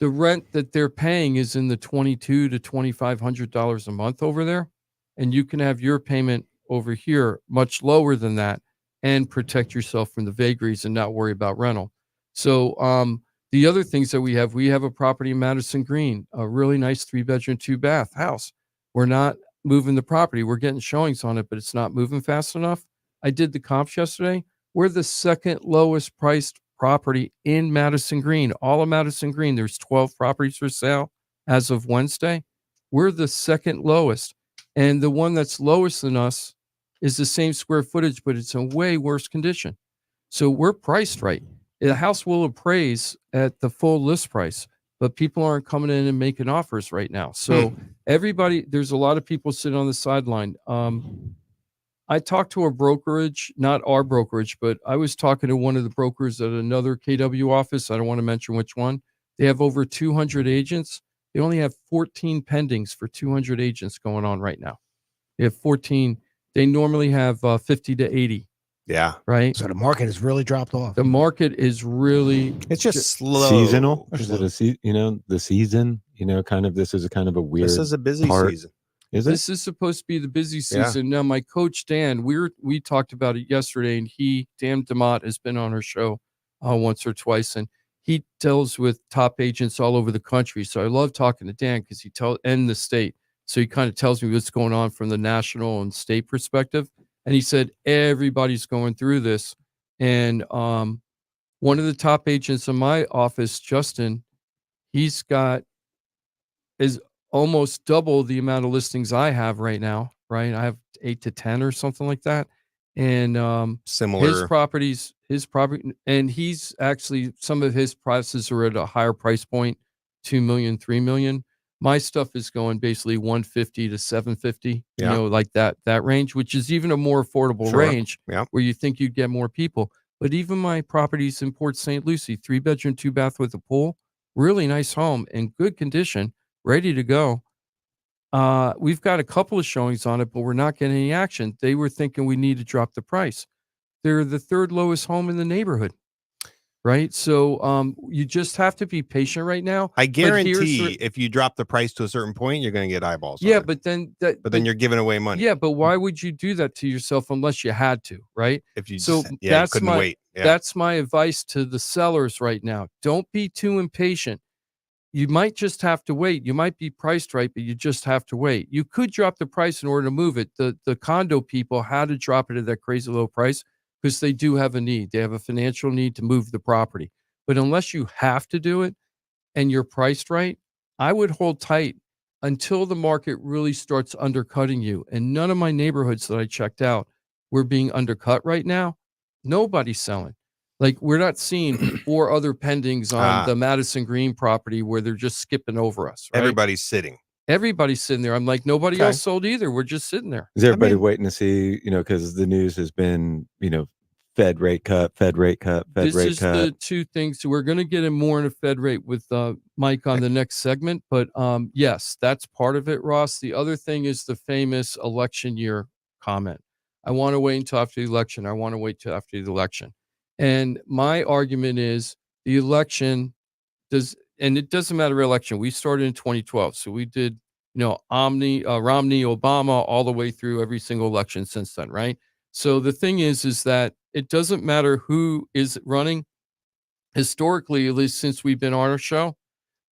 the rent that they're paying is in the $2,200 to $2,500 a month over there. And you can have your payment over here much lower than that and protect yourself from the vagaries and not worry about rental. So the other things that we have a property in Madison Green, a really nice 3-bedroom, 2-bath house. We're not moving the property. We're getting showings on it, but it's not moving fast enough. I did the comps yesterday. We're the second lowest priced property in Madison Green. All of Madison Green, there's 12 properties for sale as of Wednesday. We're the second lowest. And the one that's lowest than us is the same square footage, but it's in way worse condition. So we're priced right. The house will appraise at the full list price, but people aren't coming in and making offers right now. So everybody, there's a lot of people sitting on the sideline. I talked to a brokerage, not our brokerage, but I was talking to one of the brokers at another KW office. I don't want to mention which one. They have over 200 agents. They only have 14 pendings for 200 agents going on right now. They have 14. They normally have 50 to 80. Yeah. Right. So the market has really dropped off. The market is really, it's just slow. Seasonal. Is it the season, kind of, this is a kind of a weird. This is a busy season. Is it? This is supposed to be the busy season. Now, my coach, Dan, we talked about it yesterday, and Dan DeMott has been on our show once or twice, and he deals with top agents all over the country. So I love talking to Dan because and the state. So he kind of tells me what's going on from the national and state perspective. And he said, everybody's going through this. And one of the top agents in my office, Justin, is almost double the amount of listings I have right now, right? I have 8 to 10 or something like that. And similar his property, and he's actually, some of his prices are at a higher price point, 2 million, 3 million. My stuff is going basically 150 to 750, like that range, which is even a more affordable range where you think you'd get more people. But even my properties in Port St. Lucie, 3-bedroom, 2-bath with a pool, really nice home in good condition, ready to go. We've got a couple of showings on it, but we're not getting any action. They were thinking we need to drop the price. They're the third lowest home in the neighborhood. right? So you just have to be patient right now. I But guarantee if you drop the price to a certain point, you're going to get eyeballs. yeah, on it. but then but then you're giving away money. yeah, but why would you do that to yourself unless you had to, right? If you So just, you that's couldn't my wait. Yeah. that's my advice to the sellers right now. Don't be too impatient. You might just have to wait. You might be priced right, but you just have to wait. You could drop the price in order to move it. The condo people had to drop it at that crazy low price because they do have a need. They have a financial need to move the property. But unless you have to do it and you're priced right, I would hold tight until the market really starts undercutting you. And none of my neighborhoods that I checked out were being undercut right now. Nobody's selling. Like, we're not seeing 4 other pendings on the Madison Green property where they're just skipping over us, right? Everybody's sitting. Everybody's sitting there. I'm like, nobody Okay. else sold either. We're just sitting there. Is everybody mean- waiting to see, because the news has been, Fed rate cut, Fed rate cut, Fed This rate is cut. the 2 things. We're going to get in more in a Fed rate with Mike on the next segment. But yes, that's part of it, Ross. The other thing is the famous election year comment. I want to wait until after the election. I want to wait till after the election. And my argument is the election and it doesn't matter election. We started in 2012. So we did, Romney, Obama, all the way through every single election since then, right? So the thing is that it doesn't matter who is running. Historically, at least since we've been on our show,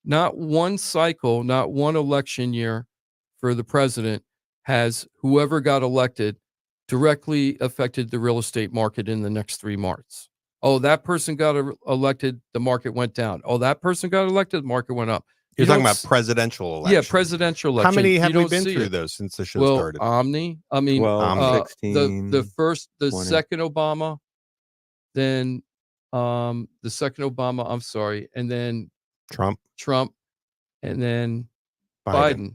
not one cycle, not one election year for the president has whoever got elected directly affected the real estate market in the next 3 months. Oh, that person got elected, the market went down. Oh, that person got elected, the market went up. You're talking about presidential election. Yeah, presidential election. How many You have we don't been see through it. those since the show Well, started? Omni. I mean, 12, 16, the 20. second Obama, then the second Obama. I'm sorry, and then Trump, and then Biden. Biden,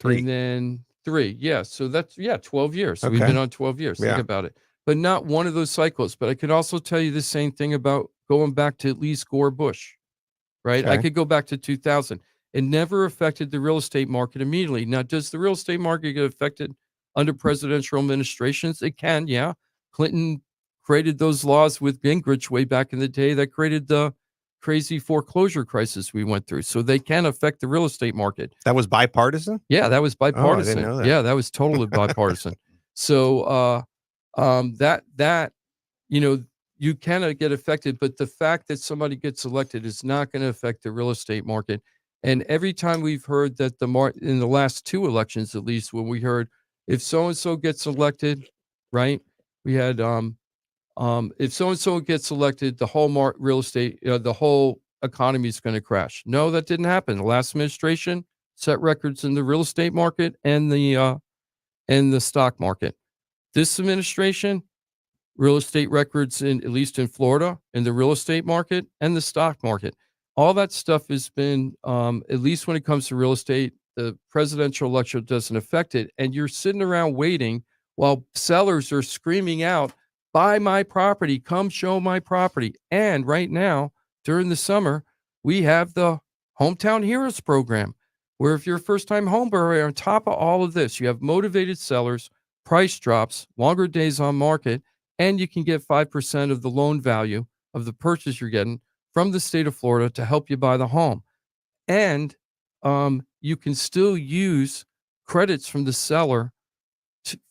3. and then 3. Yeah, so that's 12 years. We've Okay. been on 12 years. Yeah. Think about it. But not one of those cycles. But I could also tell you the same thing about going back to at least Gore Bush, right? I Okay. could go back to 2000. It never affected the real estate market immediately. Now, does the real estate market get affected under presidential administrations? It can, yeah. Clinton created those laws with Gingrich way back in the day that created the crazy foreclosure crisis we went through. So they can affect the real estate market. That was bipartisan? Yeah, that was bipartisan. know that. Yeah, that was totally bipartisan. So that you cannot get affected, but the fact that somebody gets elected is not going to affect the real estate market. And every time we've heard that in the last 2 elections, at least, when we heard if so and so gets elected, right? We had if so and so gets elected, the whole real estate, the whole economy is going to crash. No, that didn't happen. The last administration set records in the real estate market and the stock market. This administration, real estate records at least in Florida, in the real estate market and the stock market. All that stuff has been, at least when it comes to real estate, the presidential election doesn't affect it. And you're sitting around waiting while sellers are screaming out, buy my property, come show my property. And right now, during the summer, we have the Hometown Heroes program, where if you're a first-time home buyer, on top of all of this, you have motivated sellers, price drops, longer days on market, and you can get 5% of the loan value of the purchase you're getting from the state of Florida to help you buy the home. And you can still use credits from the seller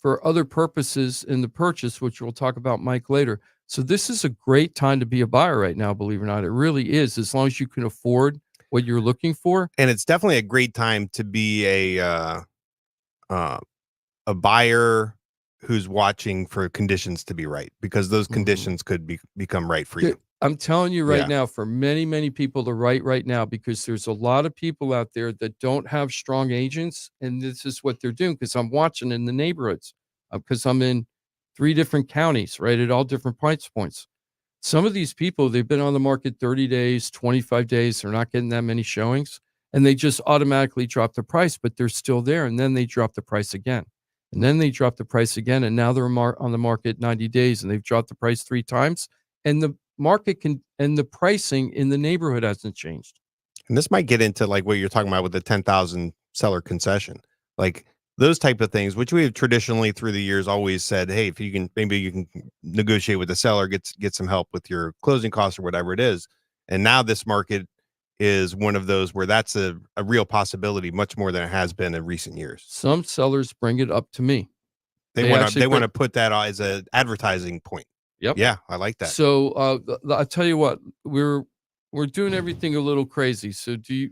for other purposes in the purchase, which we'll talk about, Mike, later. So this is a great time to be a buyer right now, believe it or not. It really is, as long as you can afford what you're looking for. And it's definitely a great time to be a buyer who's watching for conditions to be right, because those conditions could become right for you. I'm telling you right Yeah. now, for many, many people to right now, because there's a lot of people out there that don't have strong agents, and this is what they're doing, because I'm watching in the neighborhoods, because I'm in 3 different counties, right, at all different price points. Some of these people, they've been on the market 30 days, 25 days, they're not getting that many showings, and they just automatically drop the price, but they're still there, and then they drop the price again. And then they drop the price again, and now they're on the market 90 days, and they've dropped the price 3 times, and the market and the pricing in the neighborhood hasn't changed. And this might get into like what you're talking about with the 10,000 seller concession. Like those type of things, which we have traditionally through the years always said, hey, if you can, maybe you can negotiate with the seller, get some help with your closing costs or whatever it is. And now this market is one of those where that's a real possibility, much more than it has been in recent years. Some sellers bring it up to me. They want to put that as an advertising point. Yep. Yeah, I like that. So I'll tell you what, we're doing everything a little crazy. So do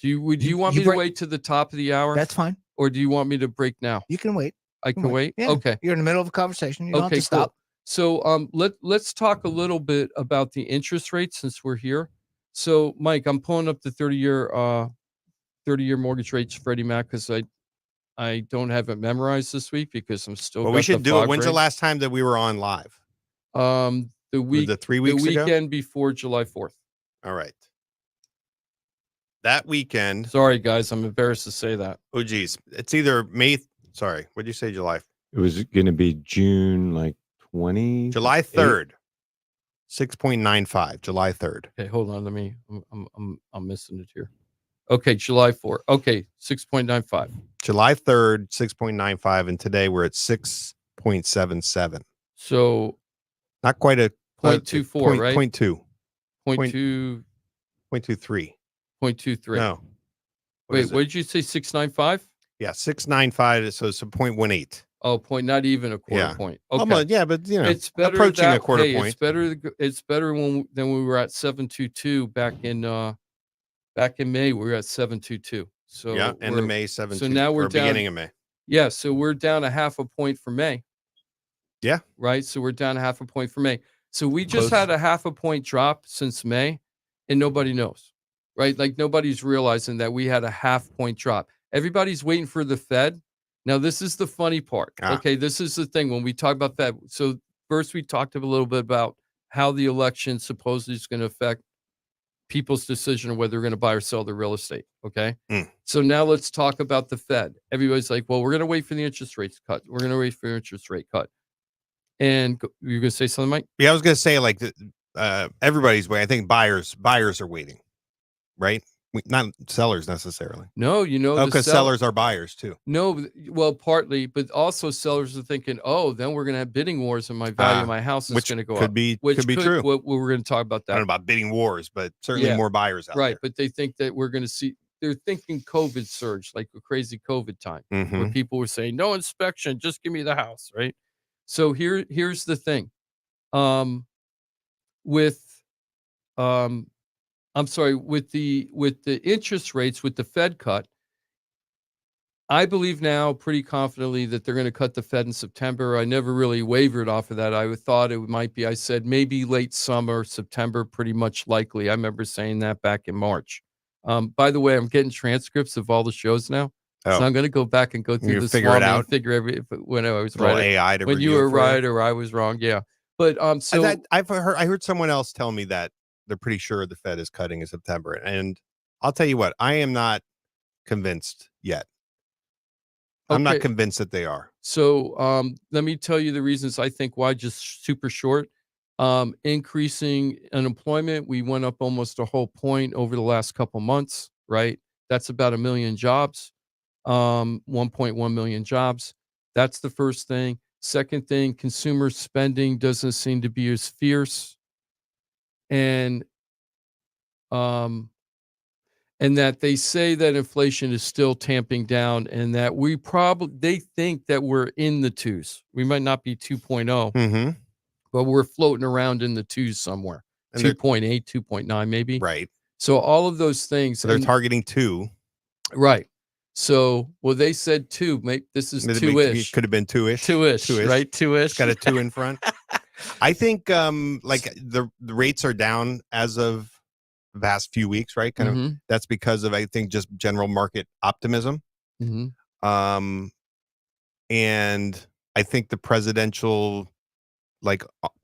you want me to wait to the top of the hour? That's fine. Or do you want me to break now? You can wait. I can wait. Yeah. Okay. You're in the middle of a conversation. You don't have to stop. So let's talk a little bit about the interest rate since we're here. So Mike, I'm pulling up the 30-year mortgage rates, Freddie Mac, because I don't have it memorized this week because I'm still. Well, we should do it. When's the last time that we were on live? The 3 weeks the ago? weekend before July 4th. All right. That weekend. Sorry, guys, I'm embarrassed to say that. Oh, geez. It's either May. Sorry. What'd you say, July? It was going to be June, like 20. July 3rd. 6.95. July 3rd. Okay, hold on. Let me. I'm missing it here. Okay, July 4th. Okay, 6.95. July 3rd, 6.95, and today we're at 6.77. So not quite a 0.24, right? 0.2. 0.2. 0.23. 0.23. No. Wait, what did you say? 695? Yeah, 695. So it's a 0.18. Oh, point, not even a quarter point. Okay. Almost, yeah, but you know, it's better approaching a quarter point. It's better than we were at 722 back in May. We were at 722. So yeah, end of May 17. So now we're down, beginning of May. Yeah, so we're down a half a point for May. Yeah. Right. So we're down a half a point for May. So we just had a half a point drop since May, and nobody knows. Right? Like nobody's realizing that we had a half point drop. Everybody's waiting for the Fed. Now, this is the funny part. Okay, this is the thing when we talk about Fed. So first we talked a little bit about how the election supposedly is going to affect people's decision of whether they're going to buy or sell their real estate. Okay. So now let's talk about the Fed. Everybody's like, well, we're going to wait for the interest rates cut. We're going to wait for the interest rate cut. And you're going to say something, Mike? Yeah, I was going to say like everybody's waiting. I think buyers are waiting, right? Not sellers necessarily. No, you know, because sellers are buyers too. No, well, partly, but also sellers are thinking, oh, then we're going to have bidding wars and my value of my house is going to go up. Which could be true. We're going to talk about that. I don't know about bidding wars, but certainly more buyers out there. Right, but they think that we're going to see, they're thinking COVID surge, like a crazy COVID time, where people were saying, no inspection, just give me the house, right? So here's the thing. With the interest rates, with the Fed cut, I believe now pretty confidently that they're going to cut the Fed in September. I never really wavered off of that. I thought it might be, I said maybe late summer, September, pretty much likely. I remember saying that back in March. By the way, I'm getting transcripts of all the shows now. So I'm going to go back and go through this figure it out and figure when I was right. AI to when you were right or I was wrong. Yeah. But so I heard someone else tell me that they're pretty sure the Fed is cutting in September. And I'll tell you what, I am not convinced yet. I'm not convinced that they are. So let me tell you the reasons I think why, just super short. Increasing unemployment. We went up almost a whole point over the last couple months, right? That's about 1 million jobs, 1.1 million jobs. That's the first thing. Second thing, consumer spending doesn't seem to be as fierce. And that they say that inflation is still tamping down and that they think that we're in the twos. We might not be 2.0, but we're floating around in the twos somewhere. 2.8, 2.9 maybe. Right. So all of those things. So they're targeting 2. Right. So, well, they said 2. Maybe this is 2-ish. Could have been 2-ish. 2-ish, right? 2-ish. It's got a 2 in front. I think like the rates are down as of the past few weeks, right? Kind of that's because of, I think, just general market optimism. And I think the presidential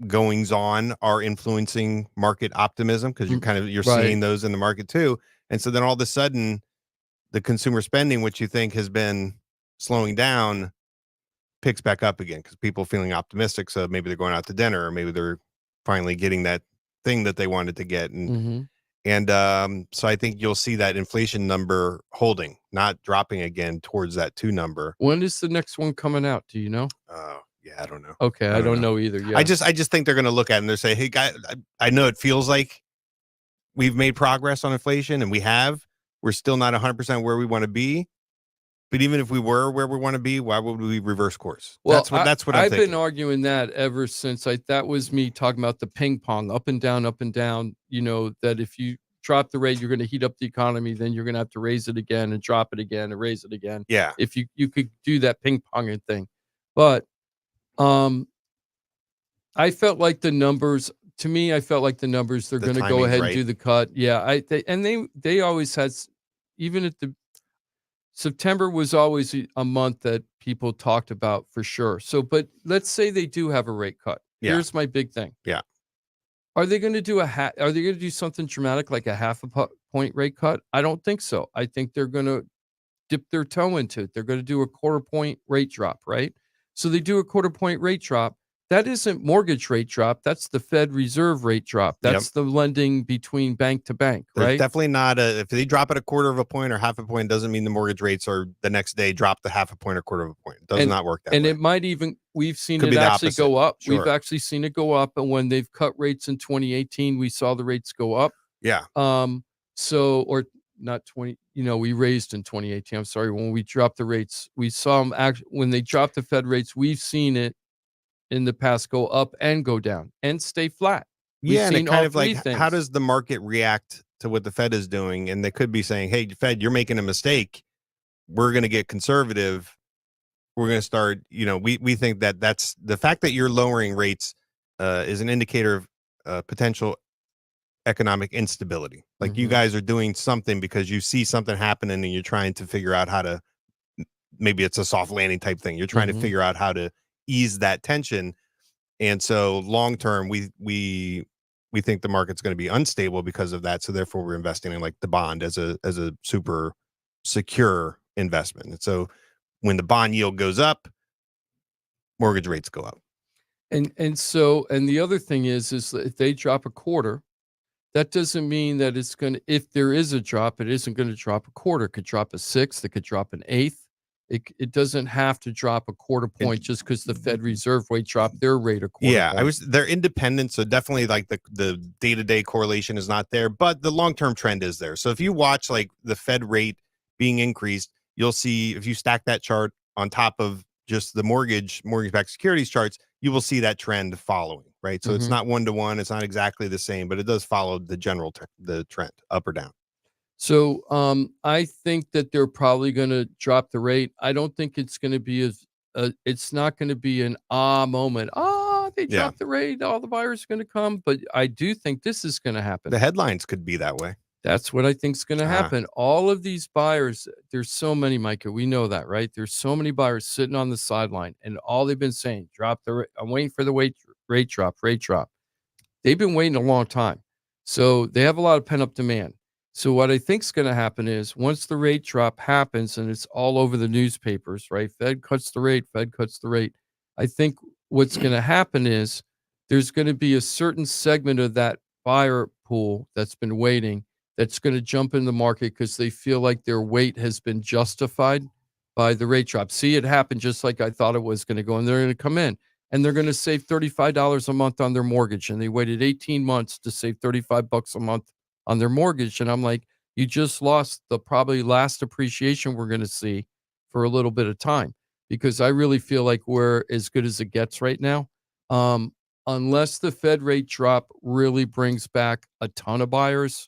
goings on are influencing market optimism because you're seeing those in the market too. And so then all of a sudden the consumer spending, which you think has been slowing down, picks back up again because people feeling optimistic. So maybe they're going out to dinner or maybe they're finally getting that thing that they wanted to get. And And so I think you'll see that inflation number holding, not dropping again towards that 2 number. When is the next one coming out? Do you know? Yeah, I don't know. Okay, I don't know either. Yeah, I just think they're going to look at it and they're saying, hey, guys, I know it feels like we've made progress on inflation, and we have. We're still not 100% where we want to be. But even if we were where we want to be, why would we reverse course? well, That's what I'm I've thinking. been arguing that ever since that was me talking about the ping pong, up and down, up and down. You know, that if you drop the rate, you're going to heat up the economy, then you're going to have to raise it again and drop it again and raise it again. Yeah. If you could do that ping ponging thing, but I felt like the numbers. To me, I felt like the numbers. They're The going to go timing's ahead right. and do the cut. Yeah, they always had, even at the September was always a month that people talked about for sure. So, but let's say they do have a rate cut. Yeah. Here's my big thing. Yeah. Are they going to do are they going to do something dramatic like a half a point rate cut? I don't think so. I think they're going to dip their toe into it. They're going to do a quarter point rate drop, right? So they do a quarter point rate drop. That isn't mortgage rate drop. That's the Fed Reserve rate drop. That's the lending between bank to bank, There's right? definitely not if they drop it a quarter of a point or half a point, doesn't mean the mortgage rates are the next day drop the half a point or quarter of a point. It does not work that and way. it might even, we've seen Could it be the actually opposite. go up. Sure. We've actually seen it go up. And when they've cut rates in 2018, we saw the rates go up. Yeah. So, or not 20, we raised in 2018. I'm sorry. When we dropped the rates, we saw them when they dropped the Fed rates, we've seen it in the past go up and go down and stay flat. Yeah, and it kind of like, things. how does the market react to what the Fed is doing? And they could be saying, hey, Fed, you're making a mistake. We're going to get conservative. We're going to start, we think that that's the fact that you're lowering rates is an indicator of potential economic instability. Like you guys are doing something because you see something happening and you're trying to figure out how to, maybe it's a soft landing type thing. You're trying to figure out how to ease that tension. And so long term, we think the market's going to be unstable because of that. So therefore we're investing in like the bond as a super secure investment. And so when the bond yield goes up, mortgage rates go up. And so the other thing is if they drop a quarter, that doesn't mean that it's going to, if there is a drop, it isn't going to drop a quarter. It could drop a sixth. It could drop an eighth. It doesn't have to drop a quarter point just because the Fed Reserve rate dropped their rate a quarter point. They're independent, so definitely like the day-to-day correlation is not there, but the long-term trend is there. So if you watch like the Fed rate being increased, you'll see, if you stack that chart on top of just the mortgage-backed securities charts, you will see that trend following, right? So it's not one-to-one, it's not exactly the same, but it does follow the general the trend, up or down. So I think that they're probably going to drop the rate. I don't think it's going to be it's not going to be an moment. They dropped the rate. All the buyers are going to come. But I do think this is going to happen. The headlines could be that way. That's what I think is going to happen. All of these buyers, there's so many, Micah. We know that, right? There's so many buyers sitting on the sideline, and all they've been saying, drop the rate. I'm waiting for the rate drop. They've been waiting a long time. So they have a lot of pent-up demand. So what I think is going to happen is once the rate drop happens and it's all over the newspapers, right? Fed cuts the rate. I think what's going to happen is there's going to be a certain segment of that buyer pool that's been waiting that's going to jump in the market because they feel like their wait has been justified by the rate drop. See, it happened just like I thought it was going to go, and they're going to come in and they're going to save $35 a month on their mortgage, and they waited 18 months to save $35 a month on their mortgage. And I'm like, you just lost the probably last appreciation we're going to see for a little bit of time, because I really feel like we're as good as it gets right now. Unless the Fed rate drop really brings back a ton of buyers,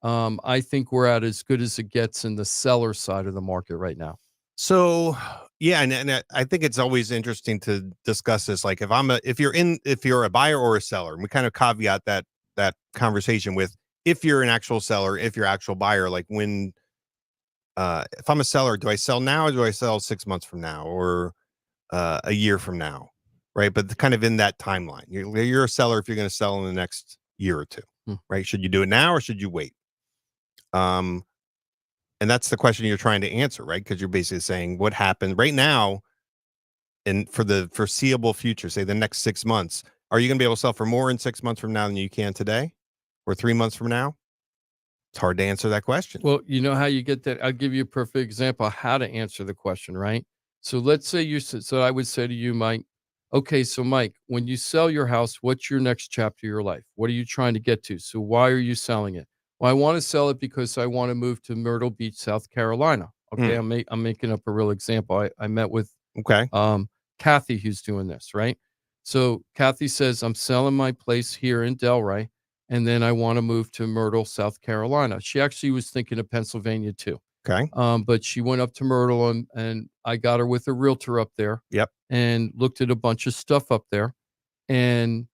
I think we're at as good as it gets in the seller side of the market right now. So yeah, and I think it's always interesting to discuss this. Like if you're a buyer or a seller, and we kind of caveat that conversation with, if you're an actual seller, if you're an actual buyer, like when, if I'm a seller, do I sell now or do I sell 6 months from now or a year from now? Right. But kind of in that timeline, you're a seller if you're going to sell in the next year or two, right? Should you do it now or should you wait? And that's the question you're trying to answer, right? Because you're basically saying what happened right now and for the foreseeable future, say the next 6 months, are you going to be able to sell for more in 6 months from now than you can today? Or 3 months from now? It's hard to answer that question. Well, you know how you get that? I'll give you a perfect example of how to answer the question, right? So let's say so I would say to you, Mike, okay, so Mike, when you sell your house, what's your next chapter of your life? What are you trying to get to? So why are you selling it? Well, I want to sell it because I want to move to Myrtle Beach, South Carolina. Okay, I'm making up a real example. I met with Okay. Kathy, who's doing this, right? So Kathy says, I'm selling my place here in Delray, and then I want to move to Myrtle, South Carolina. She actually was thinking of Pennsylvania too. Okay. But she went up to Myrtle, and I got her with a realtor up there. Yep. And looked at a bunch of stuff up there, and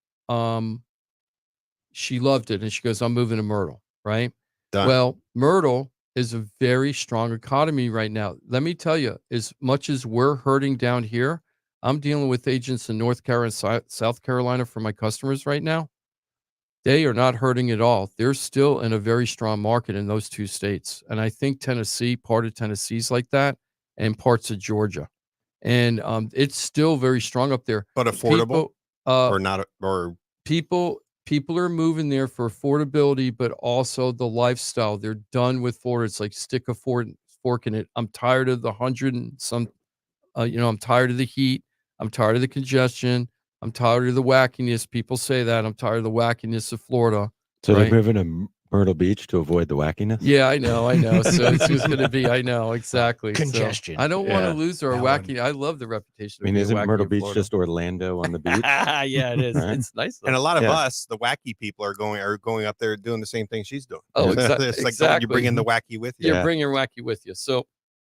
she loved it. And she goes, I'm moving to Myrtle, right? Done. Well, Myrtle is a very strong economy right now. Let me tell you, as much as we're hurting down here, I'm dealing with agents in North Carolina, South Carolina for my customers right now. They are not hurting at all. They're still in a very strong market in those two states. And I think Tennessee, part of Tennessee's like that, and parts of Georgia. And it's still very strong up there. But affordable People, or not, or people are moving there for affordability, but also the lifestyle. They're done with Florida. It's like stick a fork in it. I'm tired of the 100 and some, I'm tired of the heat. I'm tired of the congestion. I'm tired of the wackiness. People say that. I'm tired of the wackiness of Florida. So right? they're moving to Myrtle Beach to avoid the wackiness? Yeah, I know. So it's just going to be, I know, exactly. So Congestion. I don't want to Yeah. lose our That wacky. I love the reputation I of mean, being isn't wacky Myrtle in Beach Florida. just Orlando on the beach? Yeah, it is. Right. It's nice. and a lot of Yeah. us, the wacky people, are going up there doing the same thing she's doing. Oh, It's like, don't you exactly. bring in the wacky with you. You're Yeah. bringing wacky with you. So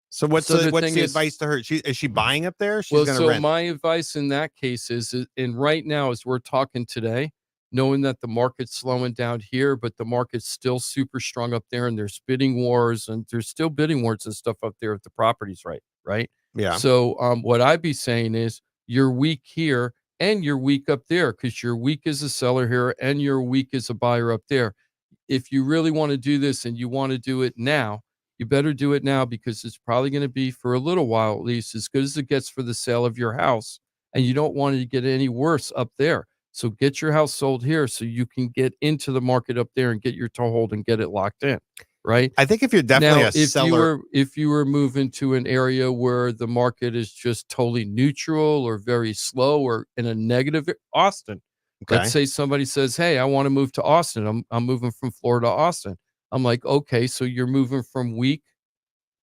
So what's So the the thing is- advice to her? Is she buying up there? She's well, going to so rent. my advice in that case is, and right now, as we're talking today, knowing that the market's slowing down here, but the market's still super strong up there, and there's bidding wars, and there's still bidding wars and stuff up there if the property's right? Yeah. So what I'd be saying is you're weak here and you're weak up there because you're weak as a seller here and you're weak as a buyer up there. If you really want to do this and you want to do it now, you better do it now because it's probably going to be for a little while, at least as good as it gets for the sale of your house. And you don't want it to get any worse up there. So get your house sold here so you can get into the market up there and get your toehold and get it locked in. Right. I think if you're definitely Now, a seller, if you were moving to an area where the market is just totally neutral or very slow or in a negative, Austin. okay. Let's say somebody says, "Hey, I want to move to Austin. I'm moving from Florida to Austin." I'm like, "Okay, so you're moving from week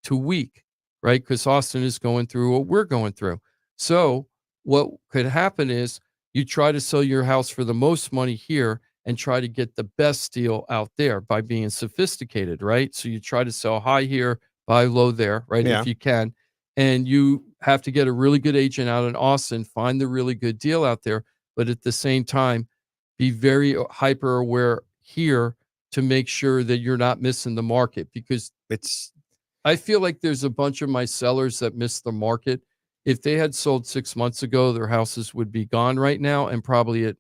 to week, right? Because Austin is going through what we're going through. So what could happen is you try to sell your house for the most money here and try to get the best deal out there by being sophisticated, right? So you try to sell high here, buy low there, right? Yeah. If you can. And you have to get a really good agent out in Austin, find the really good deal out there, but at the same time, be very hyper aware here to make sure that you're not missing the market because I feel like there's a bunch of my sellers that missed the market. If they had sold 6 months ago, their houses would be gone right now and probably at,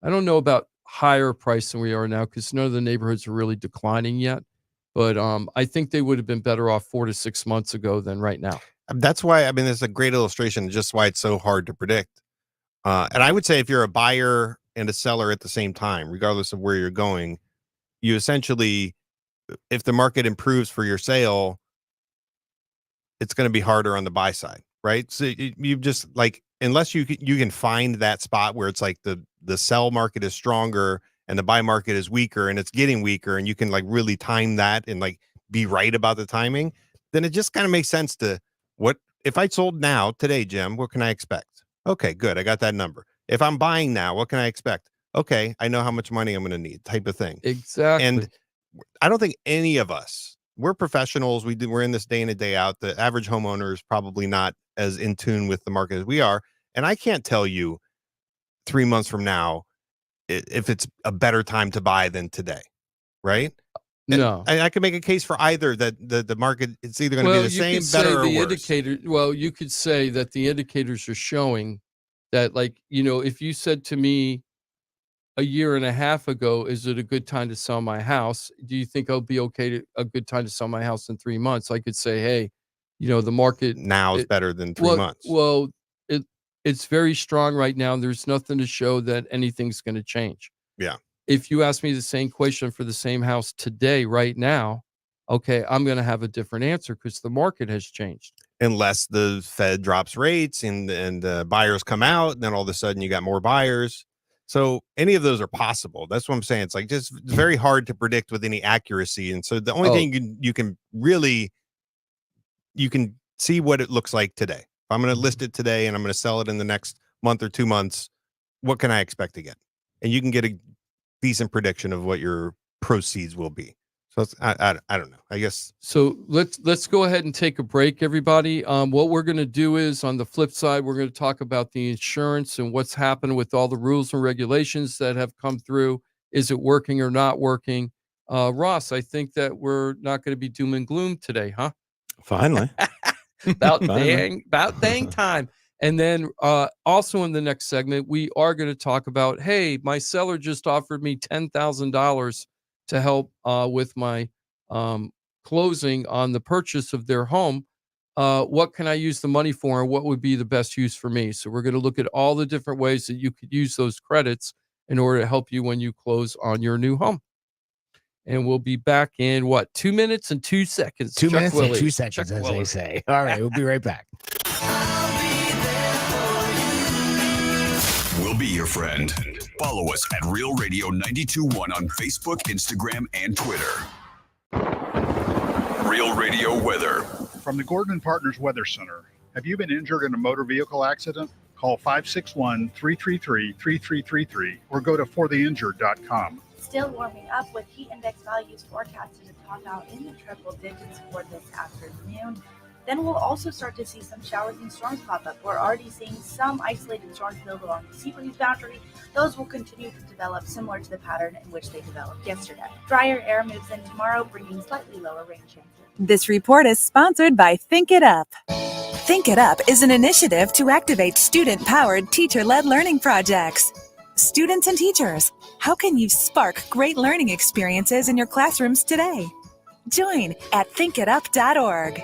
I don't know about higher price than we are now because none of the neighborhoods are really declining yet. But I think they would have been better off 4 to 6 months ago than right now. That's why, I mean, it's a great illustration, just why it's so hard to predict. And I would say if you're a buyer and a seller at the same time, regardless of where you're going, you essentially, if the market improves for your sale, it's going to be harder on the buy side, right? So you just like, unless you can find that spot where it's like the sell market is stronger and the buy market is weaker and it's getting weaker and you can like really time that and like be right about the timing, then it just kind of makes sense to what if I sold now today, Jim, what can I expect? Okay, good. I got that number. If I'm buying now, what can I expect? Okay, I know how much money I'm going to need, type of thing. Exactly. And I don't think any of us, we're professionals. We're in this day in and day out. The average homeowner is probably not as in tune with the market as we are. And I can't tell you 3 months from now if it's a better time to buy than today, right? No. And I can make a case for either that the market, it's either going to be the same, better, or worse. You could say that the indicators are showing that, like, if you said to me a year and a half ago, is it a good time to sell my house? Do you think I'll be a good time to sell my house in 3 months? I could say, hey, the market now is better than 3 months. Well, it's very strong right now. There's nothing to show that anything's going to change. Yeah. if you ask me the same question for the same house today, right now, okay, I'm going to have a different answer because the market has changed. Unless the Fed drops rates and buyers come out, and then all of a sudden you got more buyers. So any of those are possible. That's what I'm saying. It's like just very hard to predict with any accuracy. And so the only thing you can see what it looks like today. If I'm going to list it today and I'm going to sell it in the next month or 2 months, what can I expect to get? And you can get a decent prediction of what your proceeds will be. So it's, I don't know. I guess. So let's go ahead and take a break, everybody. What we're going to do is, on the flip side, we're going to talk about the insurance and what's happened with all the rules and regulations that have come through. Is it working or not working? Ross, I think that we're not going to be doom and gloom today, huh? Finally. About dang time. And then also in the next segment, we are going to talk about, hey, my seller just offered me $10,000 to help with my closing on the purchase of their home. What can I use the money for, and what would be the best use for me? So we're going to look at all the different ways that you could use those credits in order to help you when you close on your new home. And we'll be back in 2 minutes and 2 seconds. 2 minutes and 2 Chuck seconds, as Willer. they say. All right, we'll be right back. We'll be your friend. Follow us at Real Radio 92.1 on Facebook, Instagram, and Twitter. Real Radio weather. From the Gordon & Partners Weather Center. Have you been injured in a motor vehicle accident? Call 561-333-3333 or go to fortheinjured.com. Still warming up with heat index values forecasted to top out in the triple digits for this afternoon. Then we'll also start to see some showers and storms pop up. We're already seeing some isolated storms build along the sea breeze boundary. Those will continue to develop similar to the pattern in which they developed yesterday. Drier air moves in tomorrow, bringing slightly lower rain chances. This report is sponsored by Think It Up. Think It Up is an initiative to activate student-powered, teacher-led learning projects. Students and teachers, how can you spark great learning experiences in your classrooms today? Join at thinkitup.org.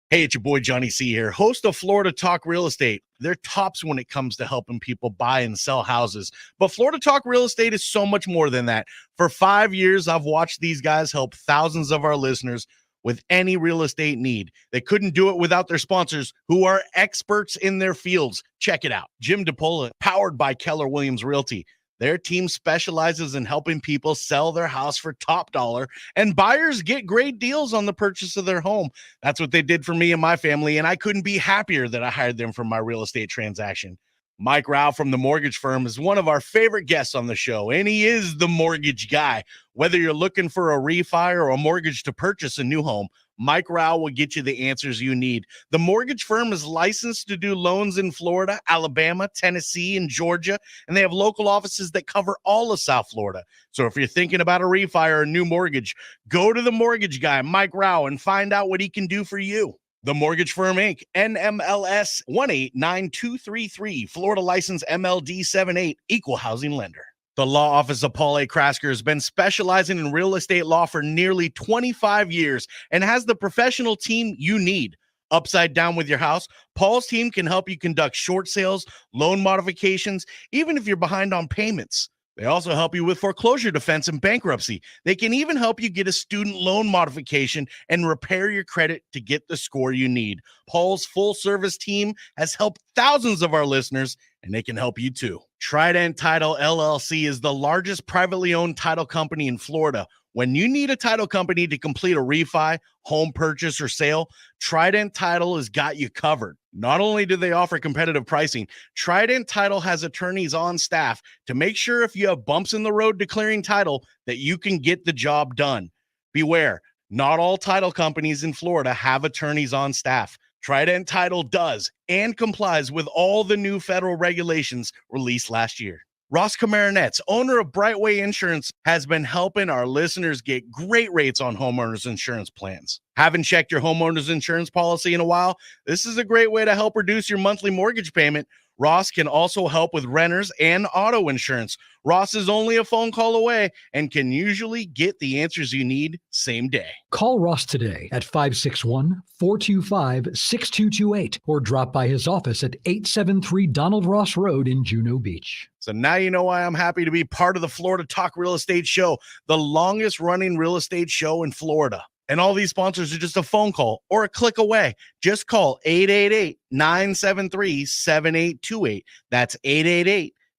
Hey, it's your boy Johnny C here, host of Florida Talk Real Estate. They're tops when it comes to helping people buy and sell houses. But Florida Talk Real Estate is so much more than that. For 5 years, I've watched these guys help thousands of our listeners with any real estate need. They couldn't do it without their sponsors, who are experts in their fields. Check it out. Jim DePola, powered by Keller Williams Realty. Their team specializes in helping people sell their house for top dollar, and buyers get great deals on the purchase of their home. That's what they did for me and my family, and I couldn't be happier that I hired them for my real estate transaction. Mike Rauch from the mortgage firm is one of our favorite guests on the show, and he is the mortgage guy. Whether you're looking for a refi or a mortgage to purchase a new home, Mike Rauch will get you the answers you need. The mortgage firm is licensed to do loans in Florida, Alabama, Tennessee, and Georgia, and they have local offices that cover all of South Florida. So if you're thinking about a refi or a new mortgage, go to the mortgage guy, Mike Rauch, and find out what he can do for you. The Mortgage Firm, Inc., NMLS 189233, Florida license MLD 78, equal housing lender. The law office of Paul A. Krasker has been specializing in real estate law for nearly 25 years and has the professional team you need. Upside down with your house, Paul's team can help you conduct short sales, loan modifications, even if you're behind on payments. They also help you with foreclosure defense and bankruptcy. They can even help you get a student loan modification and repair your credit to get the score you need. Paul's full-service team has helped thousands of our listeners, and they can help you too. Trident Title LLC is the largest privately owned title company in Florida. When you need a title company to complete a refi, home purchase, or sale, Trident Title has got you covered. Not only do they offer competitive pricing, Trident Title has attorneys on staff to make sure if you have bumps in the road declaring title that you can get the job done. Beware, not all title companies in Florida have attorneys on staff. Trident Title does and complies with all the new federal regulations released last year. Ross Komarinetz, owner of Brightway Insurance, has been helping our listeners get great rates on homeowners insurance plans. Haven't checked your homeowners insurance policy in a while? This is a great way to help reduce your monthly mortgage payment. Ross can also help with renters and auto insurance. Ross is only a phone call away and can usually get the answers you need same day. Call Ross today at 561-425-6228 or drop by his office at 873 Donald Ross Road in Juno Beach. So now you know why I'm happy to be part of the Florida Talk Real Estate Show, the longest running real estate show in Florida. And all these sponsors are just a phone call or a click away. Just call 888-973-7828. That's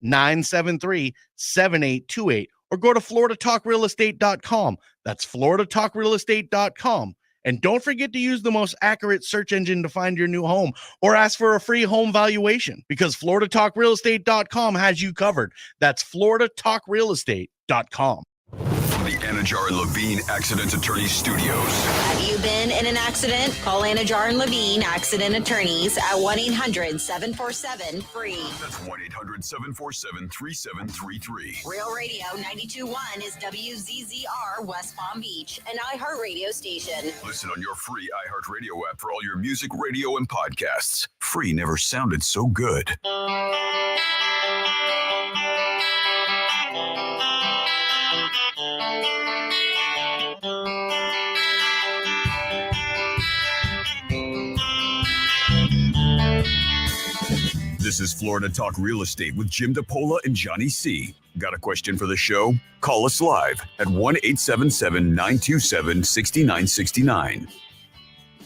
888-973-7828. Or go to floridatalkrealestate.com. That's floridatalkrealestate.com. And don't forget to use the most accurate search engine to find your new home or ask for a free home valuation because floridatalkrealestate.com has you covered. That's floridatalkrealestate.com. From the Anajar and Levine Accident Attorney Studios. Have you been in an accident? Call Anajar and Levine Accident Attorneys at 1-800-747-FREE. That's 1-800-747-3733. Real Radio 92.1 is WZZR West Palm Beach, an iHeartRadio station. Listen on your free iHeartRadio app for all your music, radio, and podcasts. Free never sounded so good. This is Florida Talk Real Estate with Jim DePola and Johnny C. Got a question for the show? Call us live at 1-877-927-6969.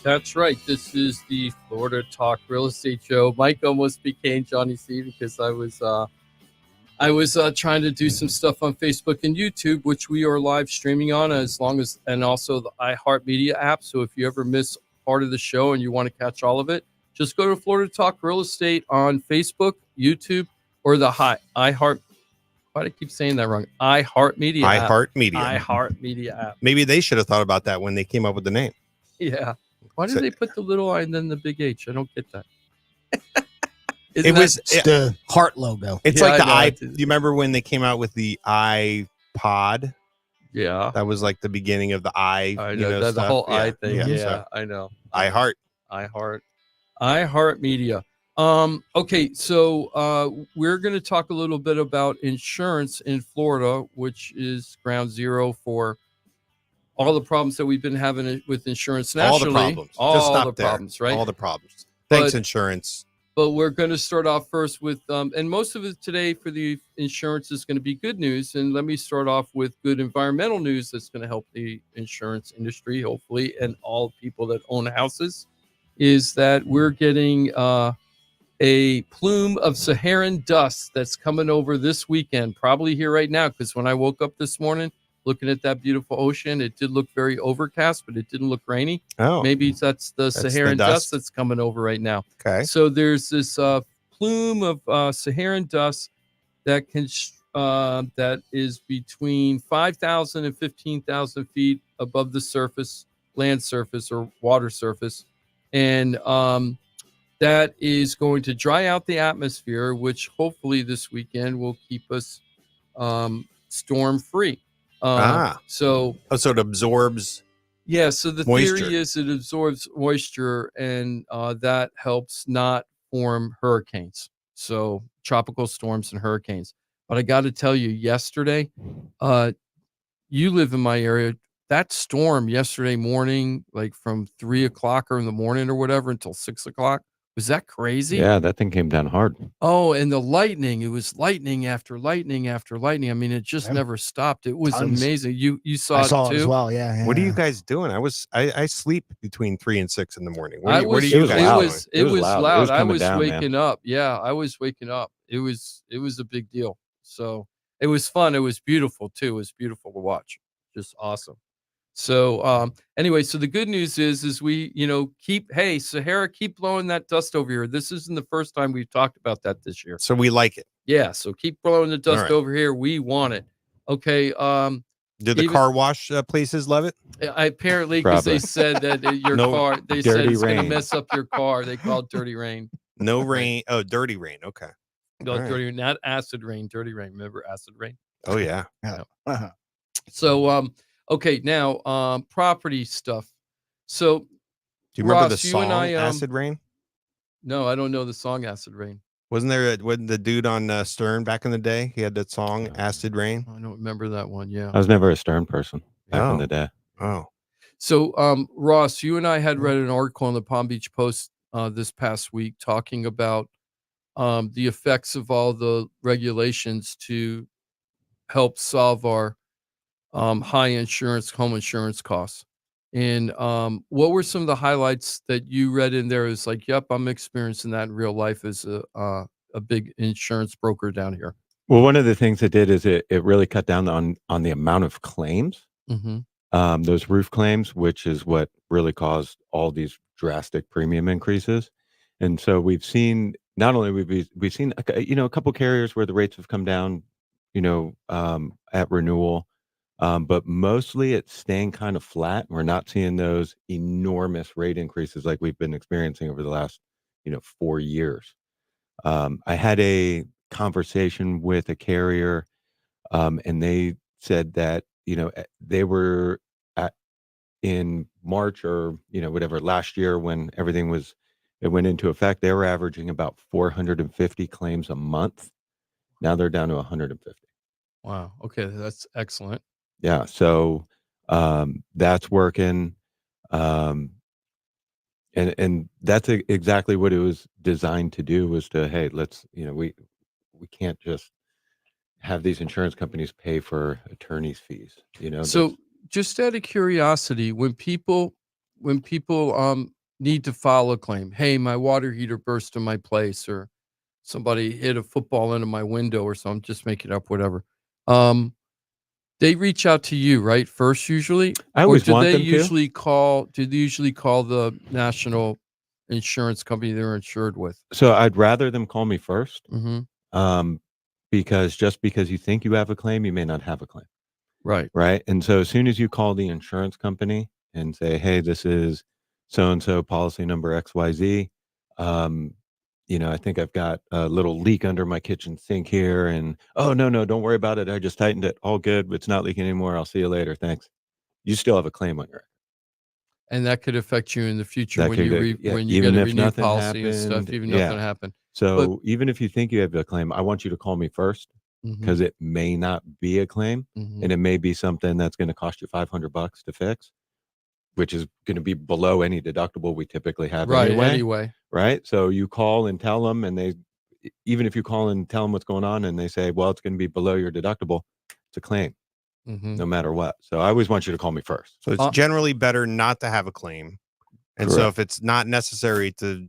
That's right. This is the Florida Talk Real Estate Show. Mike almost became Johnny C because I was trying to do some stuff on Facebook and YouTube, which we are live streaming on, and also the iHeartMedia app. So if you ever miss part of the show and you want to catch all of it, just go to Florida Talk Real Estate on Facebook, YouTube, or the iHeart. Why do I keep saying that wrong? iHeartMedia app. iHeartMedia app. Maybe they should have thought about that when they came up with the name. Yeah. Why did they put the little I and then the big H? I don't get that. It's the heart logo. It's like the do you remember when they came out with the iPod? Yeah. That was like the beginning of the I know the whole I thing. Yeah, so I know. iHeartMedia. Okay, so we're going to talk a little bit about insurance in Florida, which is ground zero for all the problems that we've been having with insurance nationally. All the problems. Problems, right? All the problems. Thanks, insurance. But we're going to start off first with, and most of it today for the insurance is going to be good news. And let me start off with good environmental news that's going to help the insurance industry, hopefully, and all people that own houses, is that we're getting a plume of Saharan dust that's coming over this weekend, probably here right now, because when I woke up this morning, looking at that beautiful ocean, it did look very overcast, but it didn't look rainy. Oh, maybe that's the Saharan dust that's coming over right now. Okay. So there's this plume of Saharan dust that that is between 5,000 and 15,000 feet above the surface, land surface or water surface. And that is going to dry out the atmosphere, which hopefully this weekend will keep us storm free. So it absorbs. Yeah. So the moisture. theory is it absorbs moisture, and that helps not form hurricanes. So tropical storms and hurricanes. But I got to tell you, yesterday, you live in my area. That storm yesterday morning, like from 3 o'clock or in the morning or whatever until 6 o'clock. Was that crazy? Yeah, that thing came down hard. Oh, and the lightning, it was lightning after lightning after lightning. I mean, it just never stopped. It was amazing. You saw it too? As well, yeah. What are you guys doing? I sleep between 3 and 6 in the morning. What are you guys doing? It was loud. I was waking up. Yeah, I was waking up. It was a big deal. So it was fun. It was beautiful too. It was beautiful to watch. Just awesome. So anyway, so the good news is we, hey, Sahara, keep blowing that dust over here. This isn't the first time we've talked about that this year. So we like it. Yeah. So keep blowing the dust over here. We want it. Okay. Did the car wash places love it? Apparently, because they said that your car, they said it's going to mess up your car. They call it dirty rain. No rain. Oh, dirty rain. Okay. No, dirty rain, not acid rain, dirty rain. Remember acid rain? Oh, yeah. Uh-huh. So, okay, now property stuff. So, do you remember Ross, the song Acid Rain? No, I don't know the song Acid Rain. Wasn't the dude on Stern back in the day? He had that song "Acid Rain." I don't remember that one. Yeah. I was never a Stern person back in Oh. the day. Oh, So, Ross, you and I had read an article in the Palm Beach Post this past week talking about the effects of all the regulations to help solve our high home insurance costs. And what were some of the highlights that you read in there? Is like, yep, I'm experiencing that in real life as a big insurance broker down here. Well, one of the things it did is it really cut down on the amount of claims. Mm-hmm. Those roof claims, which is what really caused all these drastic premium increases. And so we've seen not only we've seen a couple carriers where the rates have come down, at renewal, but mostly it's staying kind of flat. We're not seeing those enormous rate increases like we've been experiencing over the last 4 years. I had a conversation with a carrier, and they said that they were in March or whatever last year when it went into effect, they were averaging about 450 claims a month. Now they're down to 150. Wow. Okay, that's excellent. Yeah, so that's working, and that's exactly what it was designed to do, was to, hey, let's we can't just have these insurance companies pay for attorney's fees. So, just out of curiosity, when people need to file a claim, hey, my water heater burst in my place, or somebody hit a football into my window, or something, just make it up, whatever. They reach out to you, right? First, usually, I or always do want they them to. usually call? Do they usually call the national insurance company they're insured with? So I'd rather them call me first, Mm-hmm. because just because you think you have a claim, you may not have a claim. Right. Right. And so as soon as you call the insurance company and say, hey, this is so and so policy number XYZ, I think I've got a little leak under my kitchen sink here. And oh, no, don't worry about it. I just tightened it. All good. It's not leaking anymore. I'll see you later. Thanks. You still have a claim on your. And that could affect you in the future That when could you go, when you even get a if renewed nothing policy and stuff, happened. even Yeah. nothing happened. So even if you think you have a claim, I want you to call me first, Mhm, because it may not be a claim, mhm. and it may be something that's going to cost you $500 to fix, which is going to be below any deductible we typically have Right, anyway. anyway. Right. So you call and tell them, and even if you call and tell them what's going on and they say, well, it's going to be below your deductible, it's a claim Mhm. no matter what. So I always want you to call me first. so it's generally better not to have a claim, and so Correct. if it's not necessary to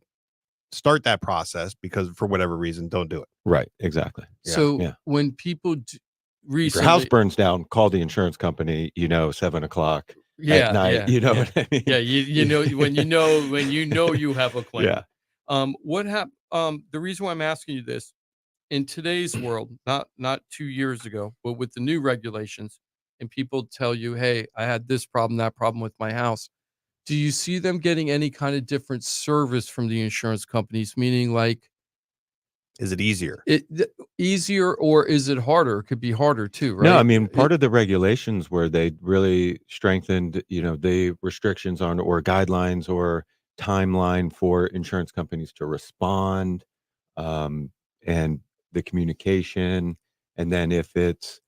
start that process because for whatever reason, don't do it. Right. Exactly. So Yeah. when people If your house recently, burns down, call the insurance company, 7:00 at night, what I mean? yeah, you know when you know you have a claim. Yeah. What happened? The reason why I'm asking you this, in today's world, not 2 years ago, but with the new regulations, and people tell you, hey, I had this problem, that problem with my house. Do you see them getting any kind of different service from the insurance companies? Meaning, like, Is it easier? easier, or is it harder? It could be harder too, right? No, I mean, part of the regulations where they really strengthened, the restrictions on or guidelines or timeline for insurance companies to respond, and the communication. And then if it's,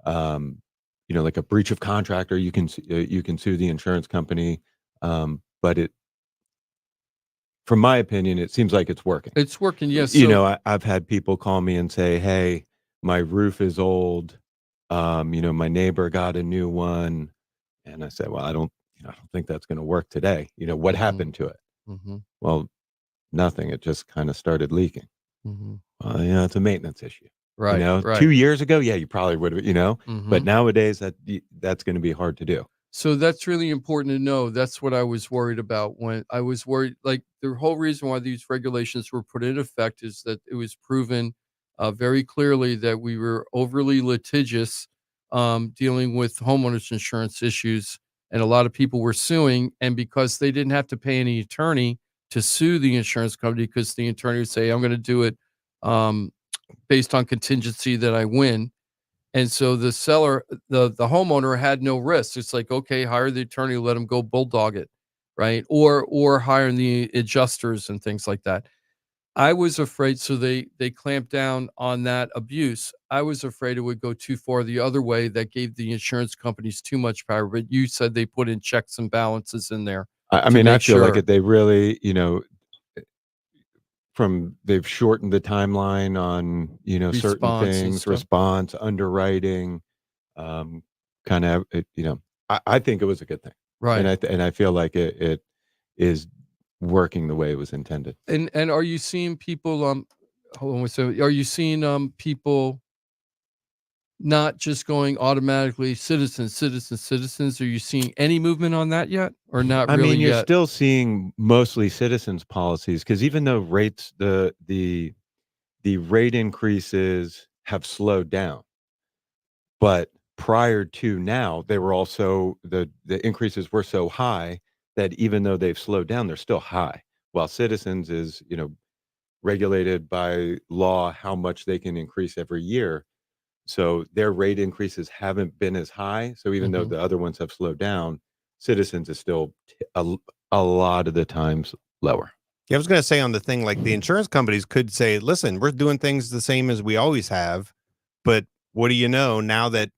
like a breach of contract, or you can sue the insurance company. But from my opinion, it seems like it's working. It's working, yes. So I've had people call me and say, hey, my roof is old. My neighbor got a new one. And I said, well, I don't think that's going to work today. What happened to it? Mhm, Well, nothing. It just kind of started leaking. mhm. It's a maintenance issue. Right, right. 2 years ago, yeah, you probably would have, but Mhm. nowadays that's going to be hard to do. So that's really important to know. That's what I was worried about. When I was worried, like, the whole reason why these regulations were put in effect is that it was proven very clearly that we were overly litigious, dealing with homeowners insurance issues, and a lot of people were suing. And because they didn't have to pay any attorney to sue the insurance company, because the attorney would say, I'm going to do it um, based on contingency that I win. And so the seller, the homeowner, had no risk. It's like, okay, hire the attorney, let him go bulldog it, right? Or hiring the adjusters and things like that. I was afraid, so they clamped down on that abuse. I was afraid it would go too far the other way, that gave the insurance companies too much power, but you said they put in checks and balances in there I to mean, I make feel like sure. they really, they've shortened the timeline on, certain Response and things, stuff. response, underwriting, kind of, I think it was a good thing. Right. And I feel like it is working the way it was intended. And are you seeing people, hold on one second. Are you seeing people not just going automatically citizens? Are you seeing any movement on that yet, or not I really mean, you're yet? still seeing mostly citizens policies, because even though rates, the rate increases have slowed down, but prior to now, they were also the increases were so high that even though they've slowed down, they're still high. While citizens is, regulated by law how much they can increase every year. So their rate increases haven't been as high. So even though Mhm. the other ones have slowed down, citizens is still a lot of the times lower. Yeah, I was going to say on the thing, like the insurance companies could say, listen, we're doing things the same as we always have. But what do you know, now that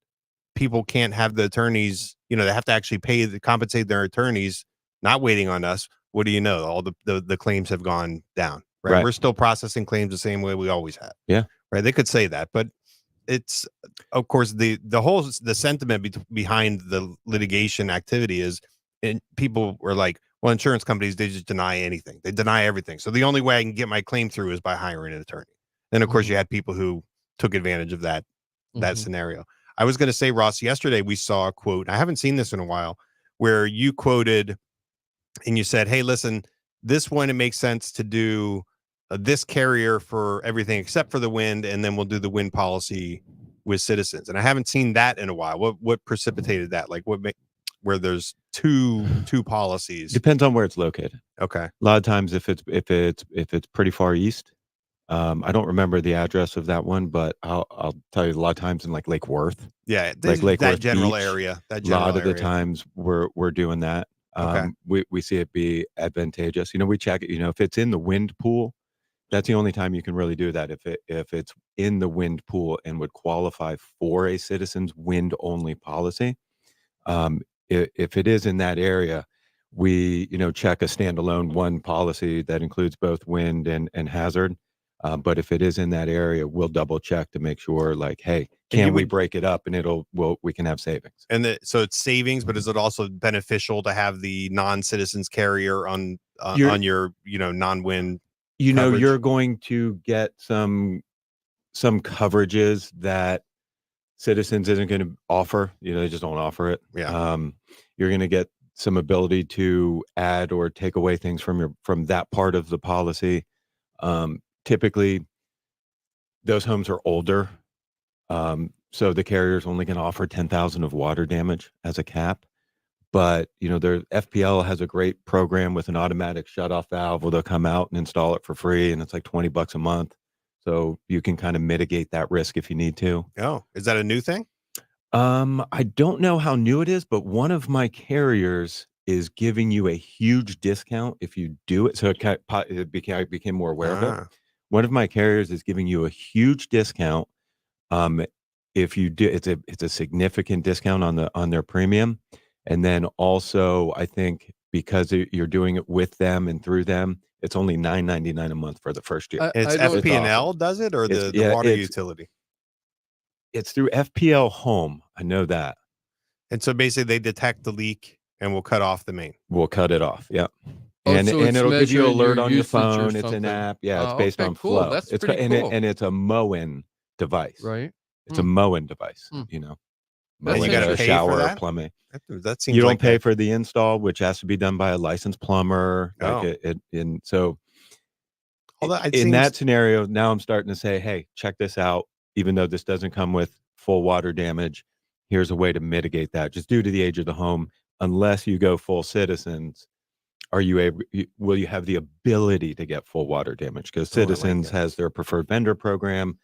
people can't have the attorneys, they have to actually compensate their attorneys, not waiting on us. What do you know? All the claims have gone down, right? Right. We're still processing claims the same way we always have. Yeah. Right. They could say that, but it's, of course, the sentiment behind the litigation activity is, and people were like, well, insurance companies, they just deny anything. They deny everything. So the only way I can get my claim through is by hiring an attorney. Then, of course, Mhm. you had people who took advantage of that Mhm. scenario. I was going to say, Ross, yesterday we saw a quote. I haven't seen this in a while, where you quoted and you said, hey, listen, this one, it makes sense to do this carrier for everything except for the wind, and then we'll do the wind policy with citizens. And I haven't seen that in a while. What precipitated that? Like where there's two policies? Depends on where it's located. Okay. A lot of times if it's pretty far east, I don't remember the address of that one, but I'll tell you, a lot of times in like Lake Worth. Yeah, Like Lake that Worth general Beach, area. a lot of the times we're doing that. Okay. We see it be advantageous. We check it, if it's in the wind pool, that's the only time you can really do that. If it's in the wind pool and would qualify for a citizens wind only policy. If it is in that area, we, check a standalone one policy that includes both wind and hazard. But if it is in that area, we'll double check to make sure, like, hey, And you can we would- break it up and we can have savings. And so it's savings, but is it also beneficial to have the non-citizens carrier on your non-wind? Coverage? You're going to get some coverages that citizens isn't going to offer. They just don't offer it. Yeah. You're going to get some ability to add or take away things from that part of the policy. Typically, those homes are older, so the carrier's only going to offer 10,000 of water damage as a cap. But their FPL has a great program with an automatic shutoff valve where they'll come out and install it for free, and it's like $20 a month. So you can kind of mitigate that risk if you need to. Oh, is that a new thing? I don't know how new it is, but one of my carriers is giving you a huge discount if you do it. So I became more aware of it. One of my carriers is giving you a huge discount. If you do, it's a significant discount on their premium. And then also, I think because you're doing it with them and through them, it's only $9.99 a month for the first year. It's FP&L does it, or the water utility? It's through FPL Home. I know that. And so basically, they detect the leak and will cut off the main. We'll cut it off. Yeah. Oh, And so and it's it'll give you measuring alert your on your usage or phone. It's an something. app. Yeah, it's Oh, based okay, on cool. flow. That's It's pretty cool. and it's a Moen device. Right. It's a Moen device. Hmm. And you gotta pay shower for or that? plumbing. That seems You don't like pay for the install, which has to be done by a licensed plumber. Oh. And so Although it in seems- that scenario, now I'm starting to say, hey, check this out. Even though this doesn't come with full water damage, here's a way to mitigate that. Just due to the age of the home, unless you go full citizens, will you have the ability to get full water damage? Because Citizens has their preferred vendor program,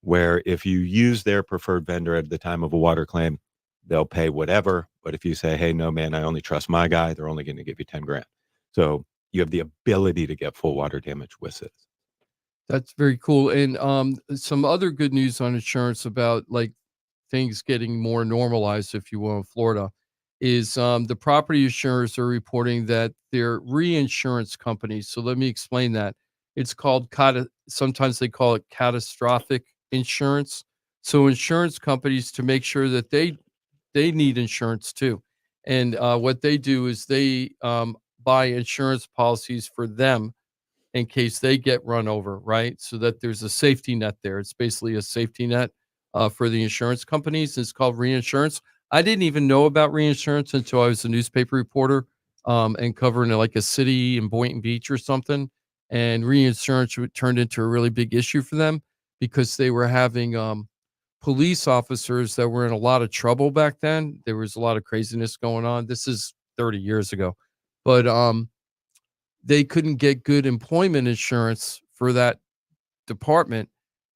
where if you use their preferred vendor at the time of a water claim, they'll pay whatever. But if you say, hey, no, man, I only trust my guy, they're only going to give you 10 grand. So you have the ability to get full water damage with Citizens. That's very cool. And some other good news on insurance about like things getting more normalized, if you will, in Florida, is the property insurers are reporting that their reinsurance companies. So let me explain that. It's called sometimes they call it catastrophic insurance. So insurance companies, to make sure that they need insurance too, and what they do is they buy insurance policies for them in case they get run over, right? So that there's a safety net there. It's basically a safety net for the insurance companies. It's called reinsurance. I didn't even know about reinsurance until I was a newspaper reporter and covering like a city in Boynton Beach or something. And reinsurance turned into a really big issue for them because they were having police officers that were in a lot of trouble back then. There was a lot of craziness going on. This is 30 years ago. But they couldn't get good employment insurance for that department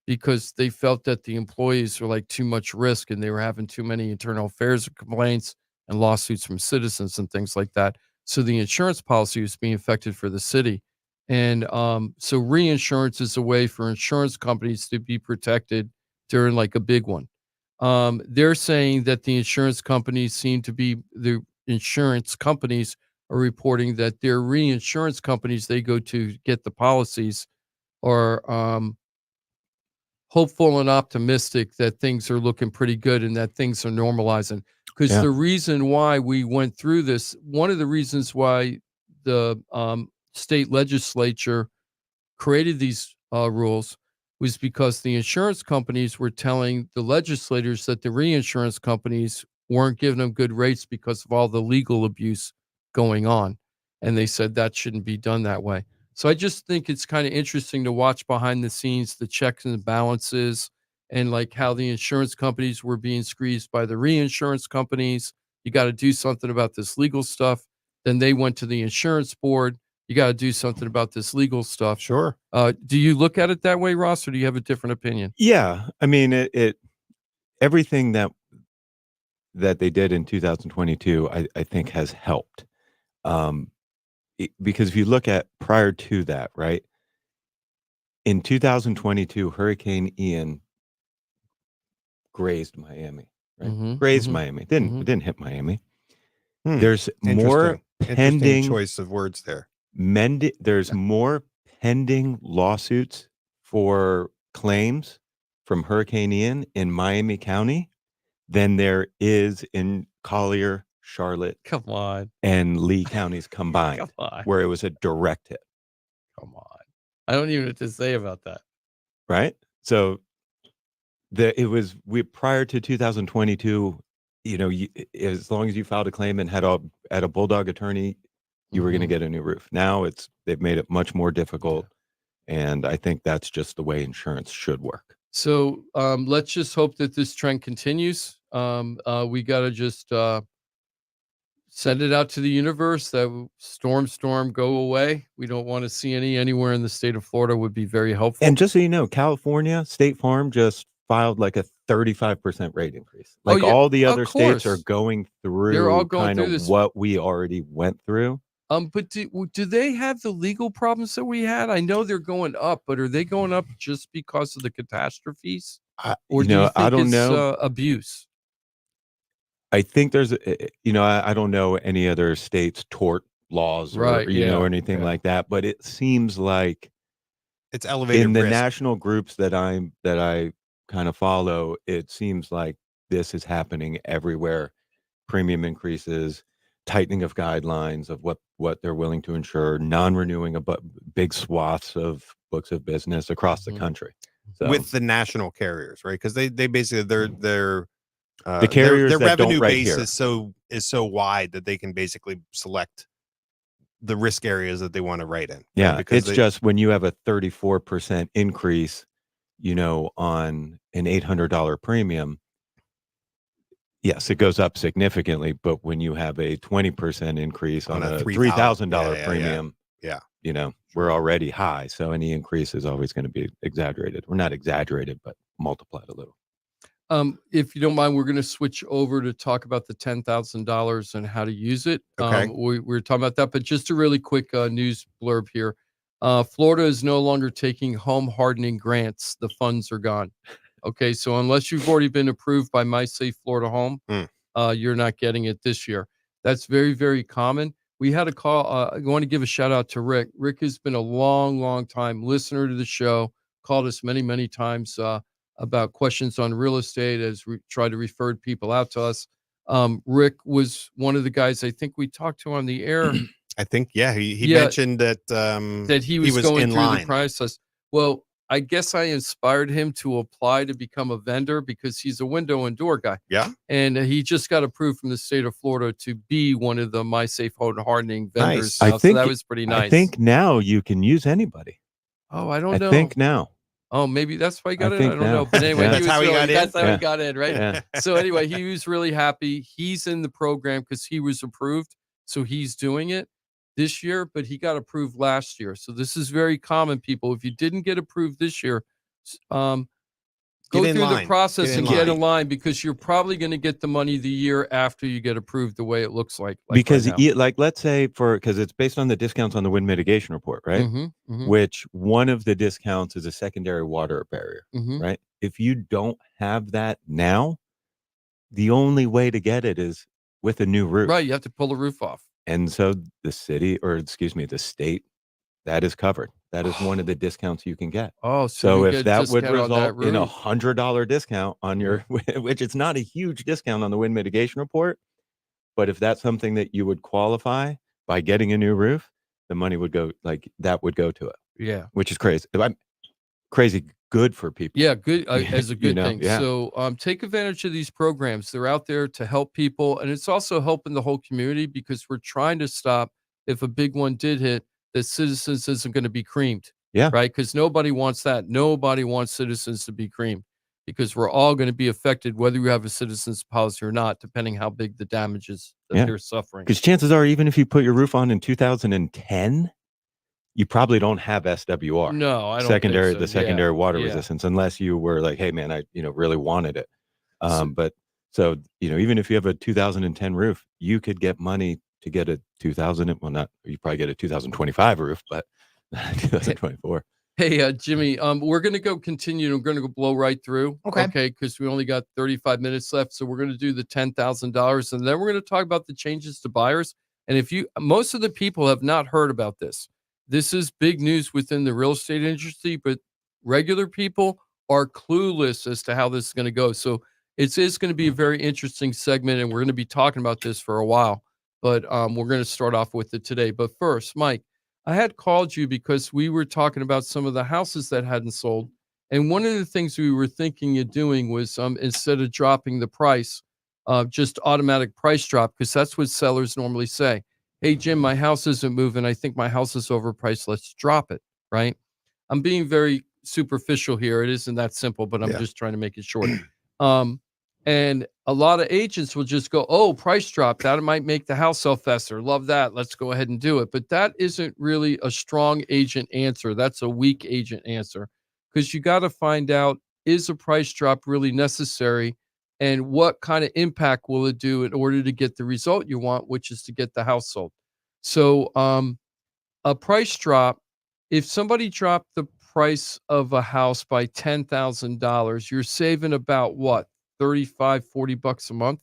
because they felt that the employees were like too much risk and they were having too many internal affairs complaints and lawsuits from citizens and things like that. So the insurance policy was being affected for the city. And so reinsurance is a way for insurance companies to be protected during like a big one. They're saying that the insurance companies are reporting that their reinsurance companies they go to get the policies are hopeful and optimistic that things are looking pretty good and that things are normalizing. Because the reason why we went through this, one of the reasons why the state legislature created these rules was because the insurance companies were telling the legislators that the reinsurance companies weren't giving them good rates because of all the legal abuse going on. And they said that shouldn't be done that way. So I just think it's kind of interesting to watch behind the scenes, the checks and balances, and like how the insurance companies were being squeezed by the reinsurance companies. You got to do something about this legal stuff. Then they went to the insurance board. You got to do something about this legal stuff. Sure. Do you look at it that way, Ross, or do you have a different opinion? Yeah. I mean, it everything that they did in 2022, I think has helped. Because if you look at prior to that, right? In 2022, Hurricane Ian grazed Miami, right? Grazed Miami. It didn't hit Miami. There's more pending choice of words there. There's more pending lawsuits for claims from Hurricane Ian in Miami County than there is in Collier, Charlotte, Come on. and Lee counties combined, Come on. where it was a direct hit. Come on. I don't even know what to say about that. Right? So prior to 2022, as long as you filed a claim and had a bulldog attorney, you were going to get a new roof. Now they've made it much more difficult. And I think that's just the way insurance should work. So let's just hope that this trend continues. We got to just send it out to the universe that storm go away. We don't want to see anywhere in the state of Florida would be very helpful. And just so you know, California State Farm just filed like a 35% rate increase. Like all the other states are going through They're all going kind through of this. what we already went through. But do they have the legal problems that we had? I know they're going up, but are they going up just because of the catastrophes? Or do you think I don't it's know. abuse? I think there's, I don't know any other states' tort laws or, or anything like that, but it seems like it's elevated in the risk. national groups that I kind of follow. It seems like this is happening everywhere. Premium increases, tightening of guidelines of what they're willing to insure, non-renewing big swaths of books of business across the country. So, with the national carriers, right? Because they basically their the carriers their that revenue don't base here. is so wide that they can basically select the risk areas that they want to write in. Yeah, right? Because it's just when you have a 34% increase, on an $800 premium. Yes, it goes up significantly, but when you have a 20% increase on a $3,000 premium, we're already high. So any increase is always going to be exaggerated. We're not exaggerated, but multiplied a little. If you don't mind, we're going to switch over to talk about the $10,000 and how to use it. Okay. We're talking about that, but just a really quick news blurb here. Florida is no longer taking home hardening grants. The funds are gone. Okay, so unless you've already been approved by My Safe Florida Home, you're not getting it this year. That's very, very common. We had a call. I want to give a shout out to Rick. Rick has been a long, long time listener to the show, called us many, many times about questions on real estate as we try to refer people out to us. Rick was one of the guys I think we talked to on the air. I think, he mentioned that that he was going in through line. the process. Well, I guess I inspired him to apply to become a vendor because he's a window and door guy. Yeah. And he just got approved from the state of Florida to be one of the My Safe Home Hardening vendors. Nice. Now, so that was pretty nice. I think now you can use anybody. Oh, I don't know. I think now. Oh, maybe that's why he got I in. I think don't now. know. But anyway, Yeah. he was That's how he really- got in? That's how Yeah. he got in, right? Yeah. So anyway, he was really happy. He's in the program because he was approved. So he's doing it this year, but he got approved last year. So this is very common, people. If you didn't get approved this year, go Get in through the line. process Get in and get in line. line because you're probably going to get the money the year after you get approved the way it looks like Because right now. like, let's say because it's based on the discounts on the wind mitigation report, right? Mhm, mhm, Which one of the discounts is a secondary water barrier, mhm. right? If you don't have that now, the only way to get it is with a new roof. Right, you have to pull the roof off. And so the state, that is covered. That is one of the discounts you can get. Oh, So you if get a that would discount on that result in a roof. $100 discount on your, which it's not a huge discount on the wind mitigation report, but if that's something that you would qualify by getting a new roof, the money would go that would go to it, Yeah. which is crazy. Crazy good for people. Yeah, good as a good thing. Yeah. So take advantage of these programs. They're out there to help people, and it's also helping the whole community because we're trying to stop if a big one did hit that Citizens isn't going to be creamed. Yeah. Right, because nobody wants that. Nobody wants Citizens to be creamed because we're all going to be affected whether you have a Citizens policy or not, depending how big the damage is that Yeah. they're suffering. Because chances are, even if you put your roof on in 2010, you probably don't have SWR. No, I don't secondary think so. the secondary water Yeah. resistance, unless you were like, hey man, I really wanted it. So- But so even if you have a 2010 roof, you could get money to get a 2000. Well, not you probably get a 2025 roof, but 2024. Hey, Jimmy, we're going to continue. We're going to blow right through. Okay. Okay. Because we only got 35 minutes left. So we're going to do the $10,000 and then we're going to talk about the changes to buyers. And most of the people have not heard about this. This is big news within the real estate industry, but regular people are clueless as to how this is going to go. So it's going to be a very interesting segment and we're going to be talking about this for a while, but we're going to start off with it today. But first, Mike, I had called you because we were talking about some of the houses that hadn't sold. And one of the things we were thinking of doing was instead of dropping the price, just automatic price drop, because that's what sellers normally say. Hey, Jim, my house isn't moving. I think my house is overpriced. Let's drop it, right? I'm being very superficial here. It isn't that simple, but I'm just trying to make it short. And a lot of agents will just go, oh, price drop. That might make the house sell faster. Love that. Let's go ahead and do it. But that isn't really a strong agent answer. That's a weak agent answer because you got to find out, is a price drop really necessary? And what kind of impact will it do in order to get the result you want, which is to get the house sold? So a price drop, if somebody dropped the price of a house by $10,000, you're saving about what? $35-$40 a month.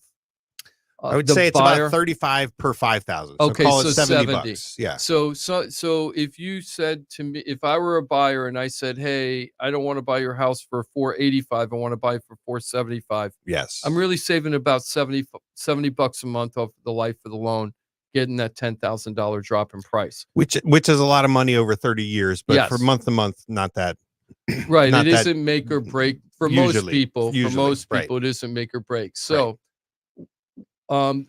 I would The say it's buyer- about 35 per 5,000. Okay, call so it 70 70. bucks. Yeah. So if you said to me, if I were a buyer and I said, hey, I don't want to buy your house for $485, I want to buy it for $475. Yes. I'm really saving about $70 a month off the life of the loan, getting that $10,000 drop in price. Which is a lot of money over 30 years, but Yes. for month to month, not that. Right. not It that isn't make or break for usually, most people. For usually, most right. people, it isn't make or break. So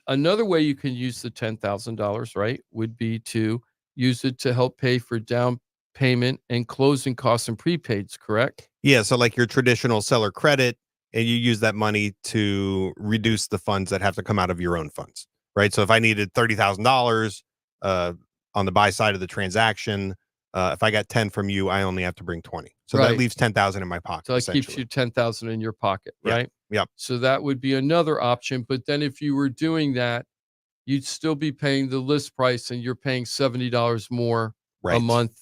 another way you can use the $10,000, right, would be to use it to help pay for down payment and closing costs and prepaids, correct? Yeah. So like your traditional seller credit, and you use that money to reduce the funds that have to come out of your own funds, right? So if I needed $30,000 on the buy side of the transaction, if I got 10 from you, I only have to bring 20. So Right. that leaves 10,000 in my pocket. So that keeps essentially. you 10,000 in your pocket, Yeah. right? Yep. So that would be another option. But then if you were doing that, you'd still be paying the list price and you're paying $70 more a Right. month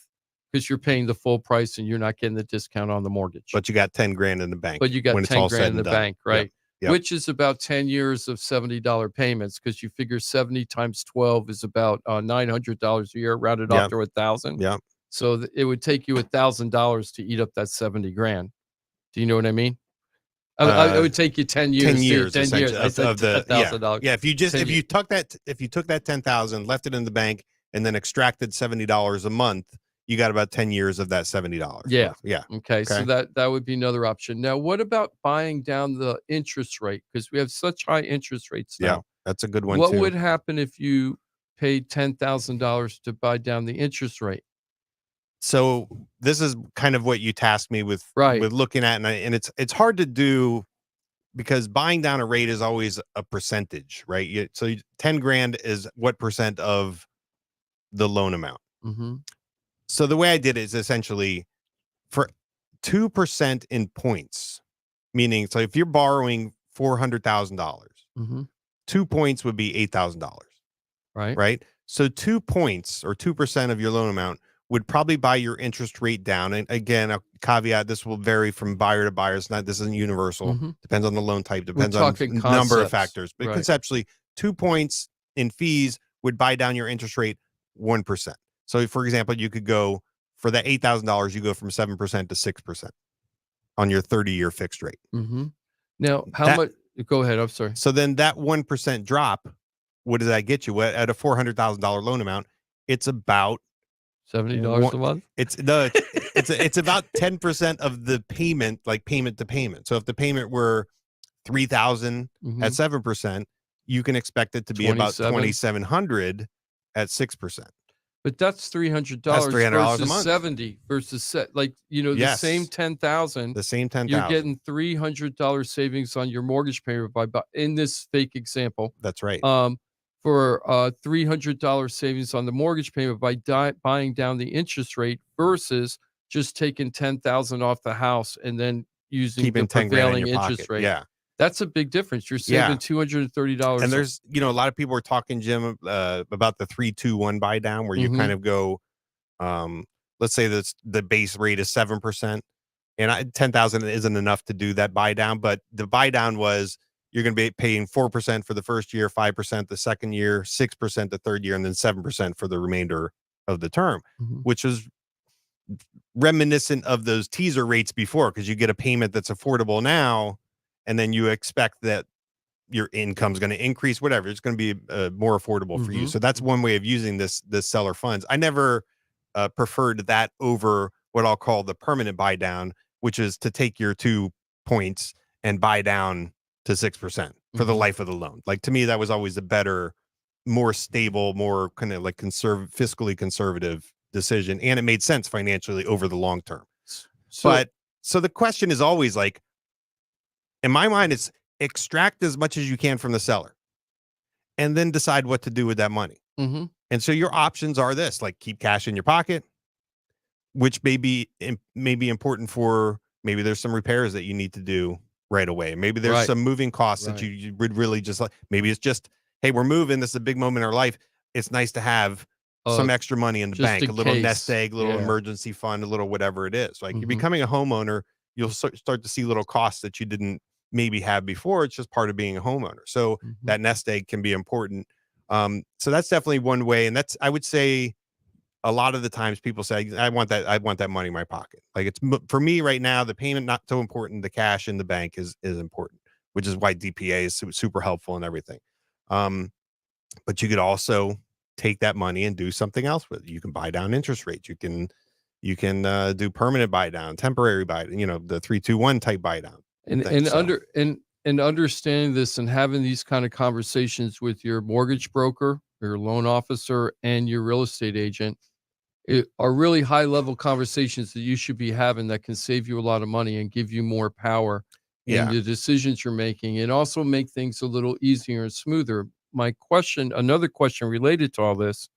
because you're paying the full price and you're not getting the discount on the mortgage. But you got 10 grand in the bank. But you got when it's 10 all grand said in the and done. bank, right? Yep. Which is about 10 years of $70 payments, because you figure 70 times 12 is about $900 a year, rounded off to 1,000. Yeah. So it would take you $1,000 to eat up that 70 grand. Do you know what I mean? It would take you 10 years. 10 years, 10 years. I said of the $10,000. Yeah, if you took that 10,000, left it in the bank, and then extracted $70 a month, you got about 10 years of that $70. Yeah. Yeah. Okay. So that would be another option. Now, what about buying down the interest rate? Because we have such high interest rates now. Yeah, that's a good one What too. would happen if you paid $10,000 to buy down the interest rate? So this is kind of what you tasked me with, with looking at, and it's hard to do because buying down a rate is always a percentage, right? So 10 grand is what percent of the loan amount. Mm-hmm. So the way I did it is essentially for 2% in points, meaning, so if you're borrowing $400,000, Mm-hmm. 2 points would be $8,000. Right. So 2 points or 2% of your loan amount would probably buy your interest rate down. And again, a caveat, this will vary from buyer to buyer. This isn't universal. Mm-hmm. Depends on the loan type, depends on talking number of concepts. factors. But Right. conceptually, 2 points in fees would buy down your interest rate 1%. So for example, you could go for that $8,000, you go from 7% to 6% on your 30-year fixed rate. Mm-hmm. Now, how much? Go ahead. I'm sorry. So then that 1% drop, what does that get you? At a $400,000 loan amount, it's about $70 a month. It's about 10% of the payment, like payment to payment. So if the payment were $3,000 Mm-hmm. at 7%, you can expect it to be about 27. $2,700 at 6%. But that's $300 That's $300 a versus month. 70 versus the Yes. same 10,000. The same 10,000. You're getting $300 savings on your mortgage payment by in this fake example. That's right. For $300 savings on the mortgage payment by buying down the interest rate versus just taking 10,000 off the house and then using Keeping the 10 grand in prevailing your interest pocket. rate. Yeah. That's a big difference. You're saving $230. And there's, a lot of people are talking, Jim, about the 3-2-1 buy down, where you Mhm. kind of go, let's say that's the base rate is 7%, and 10,000 isn't enough to do that buy down, but the buy down was you're going to be paying 4% for the first year, 5% the second year, 6% the third year, and then 7% for the remainder of the term, Mhm. which is reminiscent of those teaser rates before, because you get a payment that's affordable now, and then you expect that your income's going to increase, whatever. It's going to be more affordable for you. Mhm. So that's one way of using this seller funds. I never preferred that over what I'll call the permanent buy down, which is to take your 2 points and buy down to 6% for the Mhm. life of the loan. Like, to me, that was always a better, more stable, more kind of like fiscally conservative decision. And it made sense financially over the long term. So the question is always like, in my mind, it's extract as much as you can from the seller and then decide what to do with that money. Mm-hmm. And so your options are this, like keep cash in your pocket, which may be important for, maybe there's some repairs that you need to do right away. Maybe there's Right. some moving costs that Right. you would really just like, maybe it's just, hey, we're moving. This is a big moment in our life. It's nice to have some extra money in the just bank, in a little case. nest egg, a little Yeah. emergency fund, a little whatever it is. Like, you're Mhm. becoming a homeowner, you'll start to see little costs that you didn't maybe have before. It's just part of being a homeowner. So Mhm. that nest egg can be important. So that's definitely one way. And that's, I would say, a lot of the times people say, I want that money in my pocket. Like, it's for me right now, the payment, not so important. The cash in the bank is important, which is why DPA is super helpful and everything. But you could also take that money and do something else with it. You can buy down interest rates. You can do permanent buy down, temporary buy, the 3-2-1 type buy down. And understanding this and having these kind of conversations with your mortgage broker, your loan officer, and your real estate agent are really high level conversations that you should be having that can save you a lot of money and give you more power in the decisions you're making, and also make things a little easier and smoother. Another question related to all this,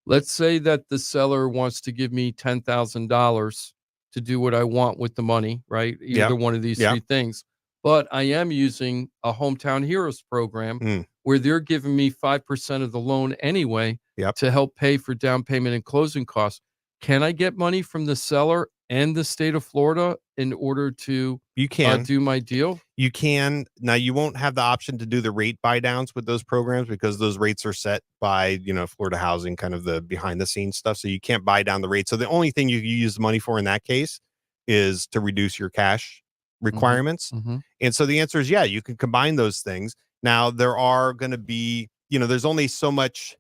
let's say that the seller wants to give me $10,000 to do what I want with the money, right? Either one of these three things. But I am using a Hometown Heroes program where they're giving me 5% of the loan anyway to help pay for down payment and closing costs. can I get money from the seller and the state of Florida in order to You can do my deal? You can. Now, you won't have the option to do the rate buy downs with those programs because those rates are set by, Florida Housing, kind of the behind the scenes stuff. So you can't buy down the rate. So the only thing you use the money for in that case is to reduce your cash requirements. Mm-hmm. And so the answer is, yeah, you can combine those things. Now, there are going to be, there's only so much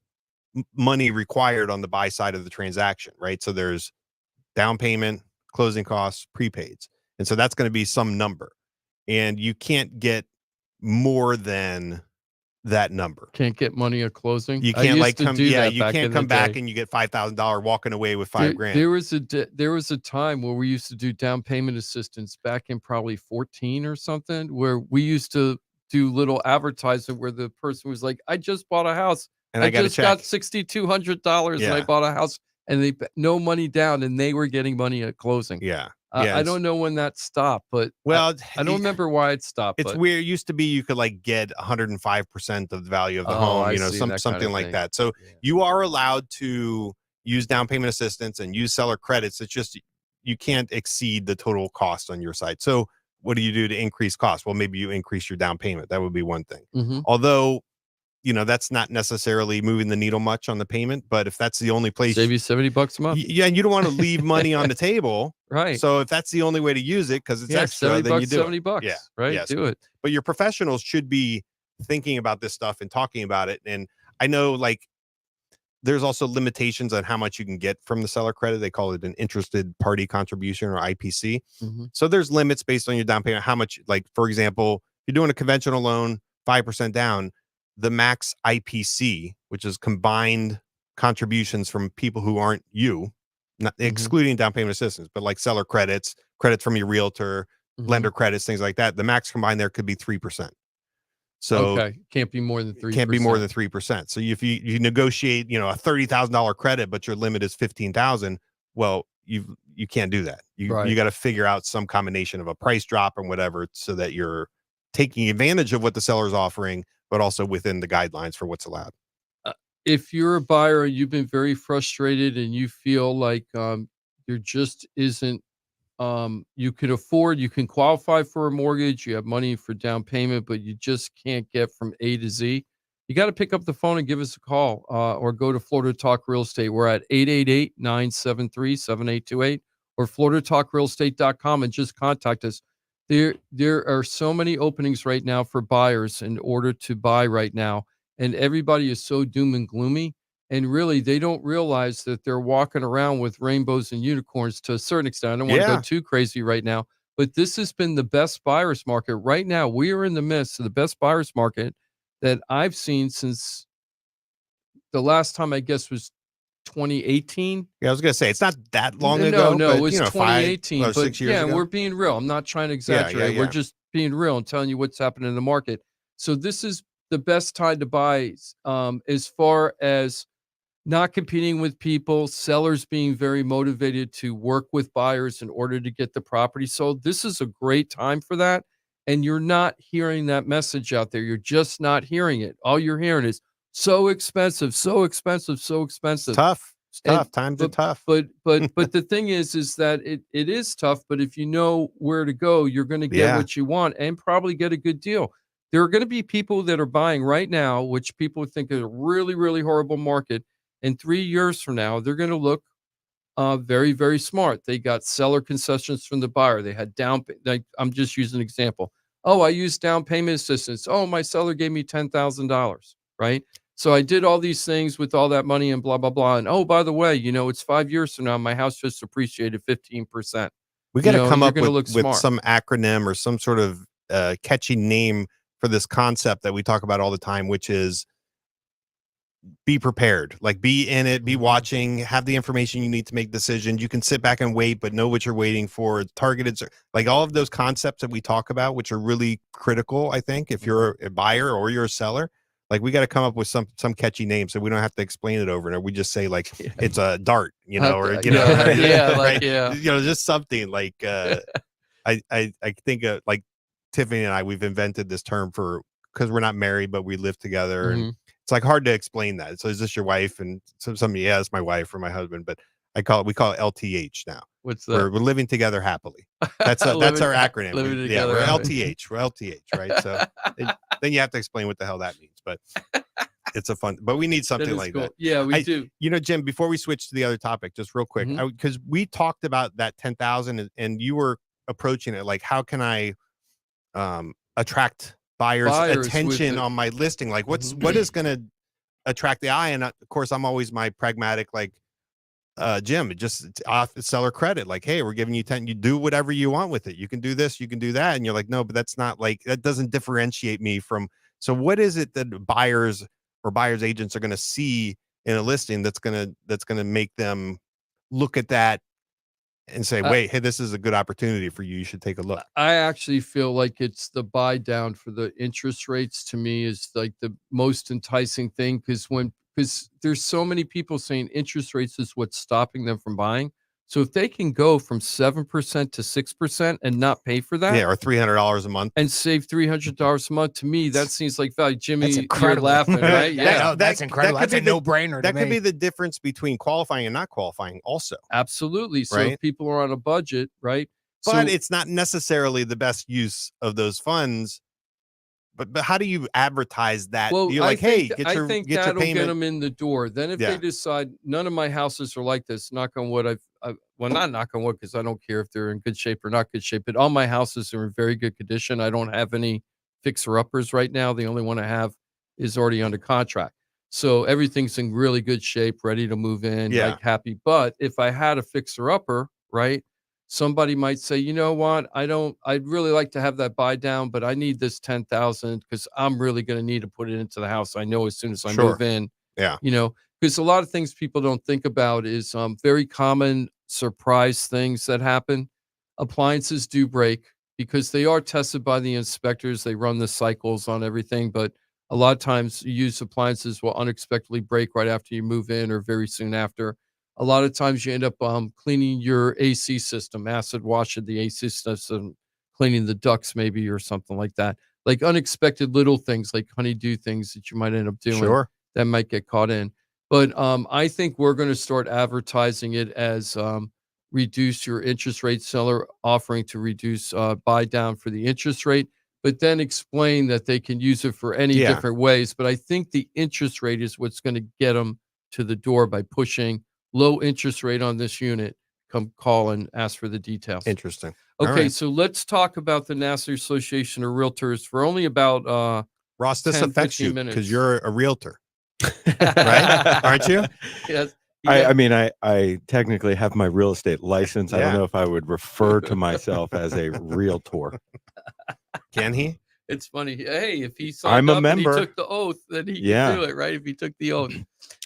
money required on the buy side of the transaction, right? So there's down payment, closing costs, prepaids. And so that's going to be some number. And you can't get more than that number. Can't get money at closing. You can't you can't come back and you get $5,000 walking away with $5,000. There was a time where we used to do down payment assistance back in probably 14 or something, where we used to do little advertising where the person was like, I just bought a house and I just got $6,200 and I bought a house, and they no money down, and they were getting money at closing. Yeah. I don't know when that stopped, but I don't remember why it stopped. It's weird. It used to be you could get 105% of the value of the home, something like that. So you are allowed to use down payment assistance and use seller credits. It's just you can't exceed the total cost on your side. So what do you do to increase cost? Well, maybe you increase your down payment. That would be one thing. Mm-hmm. Although, that's not necessarily moving the needle much on the payment, but if that's the only place, save you $70 a month. Yeah, and you don't want to leave money on the table, right? So if that's the only way to use it, because it's extra, then you do $70. Yeah, right. Yes. Do it. But your professionals should be thinking about this stuff and talking about it. And I know, there's also limitations on how much you can get from the seller credit. They call it an interested party contribution, or IPC. Mm-hmm. So there's limits based on your down payment. How much, for example, if you're doing a conventional loan, 5% down. The max IPC, which is combined contributions from people who aren't you, not excluding down payment assistance, but seller credits from your realtor, lender credits, things like that. The max combined there could be 3%. So can't be more than 3%. Can't be more than 3%. So if you negotiate, a $30,000 credit, but your limit is $15,000, well, you can't do that. You got to figure out some combination of a price drop or whatever, so that you're taking advantage of what the seller's offering, but also within the guidelines for what's allowed. If you're a buyer and you've been very frustrated and you feel like there just isn't, you can qualify for a mortgage, you have money for down payment, but you just can't get from A to Z, you got to pick up the phone and give us a call, or go to Florida Talk Real Estate. We're at 888-973-7828 or floridatalkrealestate.com, and just contact us. There are so many openings right now for buyers in order to buy right now, and everybody is so doom and gloomy, and really they don't realize that they're walking around with rainbows and unicorns to a certain extent. I don't want to go too crazy right now, but this has been the best buyer's market right now. We are in the midst of the best buyer's market that I've seen since the last time, I guess, was 2018. Yeah, I was gonna say it's not that long ago. No, but, it was 2018. 5 or 6 years ago. We're being real. I'm not trying to exaggerate. We're just being real and telling you what's happening in the market. So this is the best time to buy, as far as not competing with people, sellers being very motivated to work with buyers in order to get the property sold. This is a great time for that. And you're not hearing that message out there. You're just not hearing it. All you're hearing is so expensive, so expensive, so expensive. Tough. It's tough. Times are tough. But the thing is that it is tough. But if you know where to go, you're going to get what you want and probably get a good deal. There are going to be people that are buying right now, which people think is a really, really horrible market. And 3 years from now, they're going to look very, very smart. They got seller concessions from the buyer. They had I'm just using an example. Oh, I used down payment assistance. Oh, my seller gave me $10,000, right? So I did all these things with all that money and blah, blah, blah. And oh, by the way, it's 5 years from now, my house just appreciated 15%. We got to come up with some acronym or some sort of catchy name for this concept that we talk about all the time, which is be prepared. Be in it, be watching, have the information you need to make decisions. You can sit back and wait, but know what you're waiting for. Targeted, all of those concepts that we talk about, which are really critical, I think, if you're a buyer or you're a seller. We got to come up with some catchy name so we don't have to explain it over and over. We just say it's a dart, or just something I think Tiffany and I, we've invented this term because we're not married, but we live together, and it's hard to explain that. So is this your wife? And some, yeah, it's my wife or my husband, but We call it LTH now. What's We're that? living together happily. That's our acronym. Living Yeah, we're together happily. LTH. We're LTH, right? So then you have to explain what the hell that means. But it's but we need That something is like cool. that. Yeah, we do. You know, Jim, before we switch to the other topic, just real quick, Mhm. because we talked about that 10,000 and you were approaching it like, how can I attract buyers Buyers with attention the- on my listing? Like what Mhm. is going to attract the eye? And of course, I'm always my pragmatic, like, Jim, it's off seller credit. Like, hey, we're giving you 10, you do whatever you want with it. You can do this, you can do that. And you're like, no, but that's not like, that doesn't differentiate me from. So what is it that buyers or buyers agents are going to see in a listing that's going to make them look at that and say, wait, hey, this is a good opportunity for you. You should take a look. I actually feel like it's the buy down for the interest rates, to me, is like the most enticing thing, because there's so many people saying interest rates is what's stopping them from buying. So if they can go from 7% to 6% and not pay for that, Yeah, or $300 a month. and save $300 a month, to me, that seems like value. Jimmy, That's you're incredible. laughing, right? Yeah, that's incredible. could That's a be the- no-brainer. That to could me. be the difference between qualifying and not qualifying also. absolutely. So Right. if people are on a budget, right? But So it's not necessarily the best use of those funds. But how do you advertise that? well, You're like, hey, I think get your that'll get payment. them in the door. Then if Yeah. they decide none of my houses are like this, knock on wood, well, not knock on wood, because I don't care if they're in good shape or not good shape, but all my houses are in very good condition. I don't have any fixer-uppers right now. The only one I have is already under contract. So everything's in really good shape, ready to move in, Yeah. like happy. But if I had a fixer-upper, right, somebody might say, you know what, I'd really like to have that buy down, but I need this 10,000 because I'm really going to need to put it into the house. I know as soon as I Sure. move in, Yeah. because a lot of things people don't think about is very common surprise things that happen. Appliances do break because they are tested by the inspectors. They run the cycles on everything, but a lot of times used appliances will unexpectedly break right after you move in or very soon after. A lot of times you end up cleaning your AC system, acid washing the AC system, cleaning the ducts maybe or something like that. Like unexpected little things like honeydew things that you might end up doing Sure. that might get caught in. But I think we're going to start advertising it as reduce your interest rate, seller offering to reduce buy down for the interest rate, but then explain that they can use it for any Yeah. different ways. But I think the interest rate is what's going to get them to the door by pushing low interest rate on this unit. Come call and ask for the details. Interesting. All Okay, right. so let's talk about the National Association of Realtors for only about Ross, this 10, affects 15 you minutes. because you're a realtor, right? Aren't you? Yes. I mean, I technically have my real estate license. I don't Yeah. know if I would refer to myself as a realtor. Can he? It's funny. Hey, if he signed I'm a up and he member. took the oath, then he Yeah. can do it, right? If he took the oath.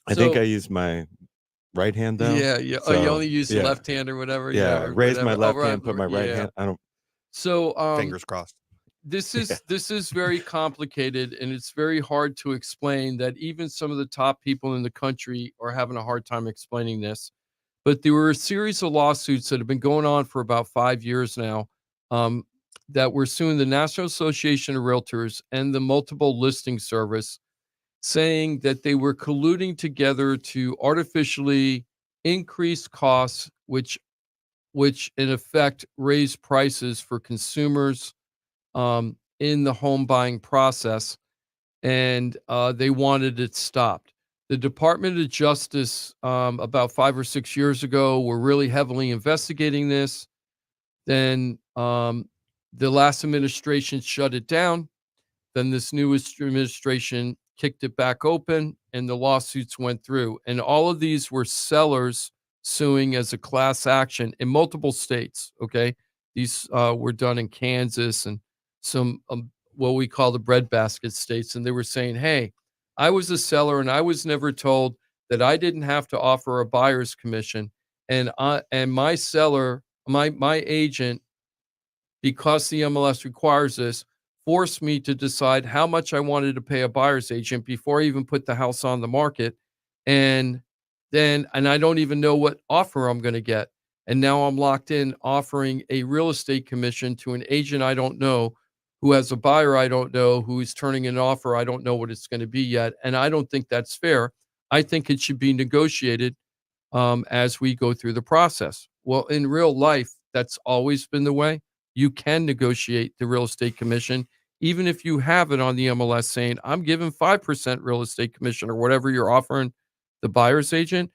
I think So- I use my right hand though. Yeah. Oh, you So, only use the yeah. left hand or whatever. Yeah, or raise my whatever. left Oh, hand, put my right yeah. hand. I don't. So Fingers crossed. this is very complicated, and it's very hard to explain that even some of the top people in the country are having a hard time explaining this. But there were a series of lawsuits that have been going on for about 5 years now that were suing the National Association of Realtors and the Multiple Listing Service, saying that they were colluding together to artificially increase costs, which in effect raise prices for consumers in the home buying process, and they wanted it stopped. The Department of Justice, about 5 or 6 years ago, were really heavily investigating this. Then the last administration shut it down. Then this newest administration kicked it back open, and the lawsuits went through. And all of these were sellers suing as a class action in multiple states. Okay, these were done in Kansas and some what we call the breadbasket states, and they were saying, "Hey, I was a seller, and I was never told that I didn't have to offer a buyer's commission, and my seller, my agent, because the MLS requires this, forced me to decide how much I wanted to pay a buyer's agent before I even put the house on the market. And I don't even know what offer I'm going to get. And now I'm locked in offering a real estate commission to an agent I don't know, who has a buyer I don't know, who is turning an offer I don't know what it's going to be yet. And I don't think that's fair. I think it should be negotiated as we go through the process. Well, in real life, that's always been the way. You can negotiate the real estate commission, even if you have it on the MLS saying, I'm giving 5% real estate commission or whatever you're offering the buyer's agent.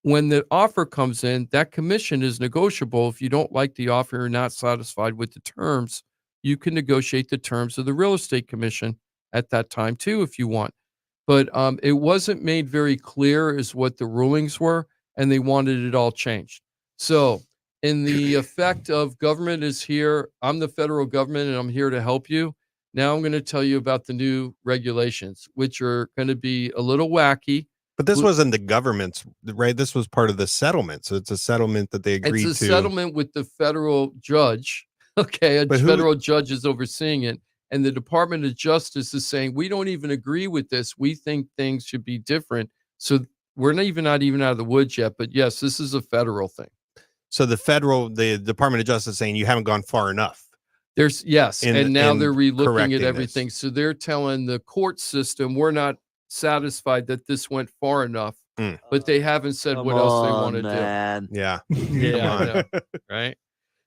When the offer comes in, that commission is negotiable. If you don't like the offer, you're not satisfied with the terms, you can negotiate the terms of the real estate commission at that time too, if you want. But it wasn't made very clear as what the rulings were, and they wanted it all changed. So in the effect of government is here, I'm the federal government and I'm here to help you. Now I'm going to tell you about the new regulations, which are going to be a little wacky. But this wasn't the government's, right? This was part of the settlement. So it's a settlement that they agreed to. It's a settlement with the federal judge. Okay, a federal judge is overseeing it. And the Department of Justice is saying, we don't even agree with this. We think things should be different. So we're not even out of the woods yet. But yes, this is a federal thing. So the Department of Justice saying you haven't gone far enough. And now they're relooking at everything. So they're telling the court system, we're not satisfied that this went far enough, but they haven't said what else they want to do. Yeah. Yeah, I know, right?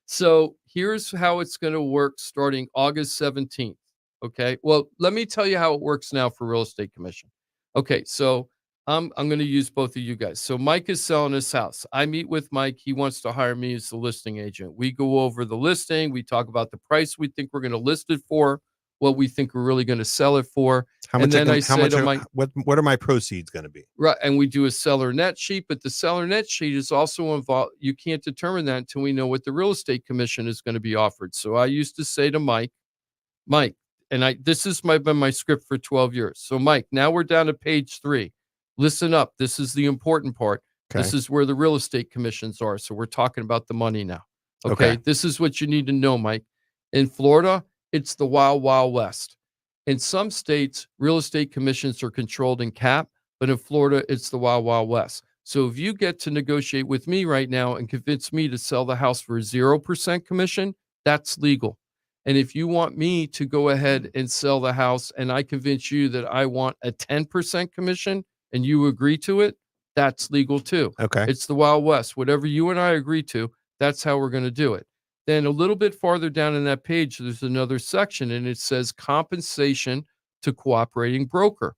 So here's how it's going to work starting August 17th. Okay. Well, let me tell you how it works now for real estate commission. Okay. So I'm going to use both of you guys. So Mike is selling his house. I meet with Mike. He wants to hire me as the listing agent. We go over the listing. We talk about the price we think we're going to list it for, what we think we're really going to sell it for. What are my proceeds going to be? Right. And we do a seller net sheet, but the seller net sheet is also involved. You can't determine that until we know what the real estate commission is going to be offered. So I used to say to Mike, and this has been my script for 12 years. So Mike, now we're down to page 3. Listen up. This is the important part. Okay. This is where the real estate commissions are. So we're talking about the money now. Okay. This is what you need to know, Mike. In Florida, it's the wild, wild west. In some states, real estate commissions are controlled and capped, but in Florida, it's the wild, wild west. So if you get to negotiate with me right now and convince me to sell the house for 0% commission, that's legal. And if you want me to go ahead and sell the house and I convince you that I want a 10% commission and you agree to it, that's legal too. Okay. It's the wild west. Whatever you and I agree to, that's how we're going to do it. Then a little bit farther down in that page, there's another section and it says compensation to cooperating broker.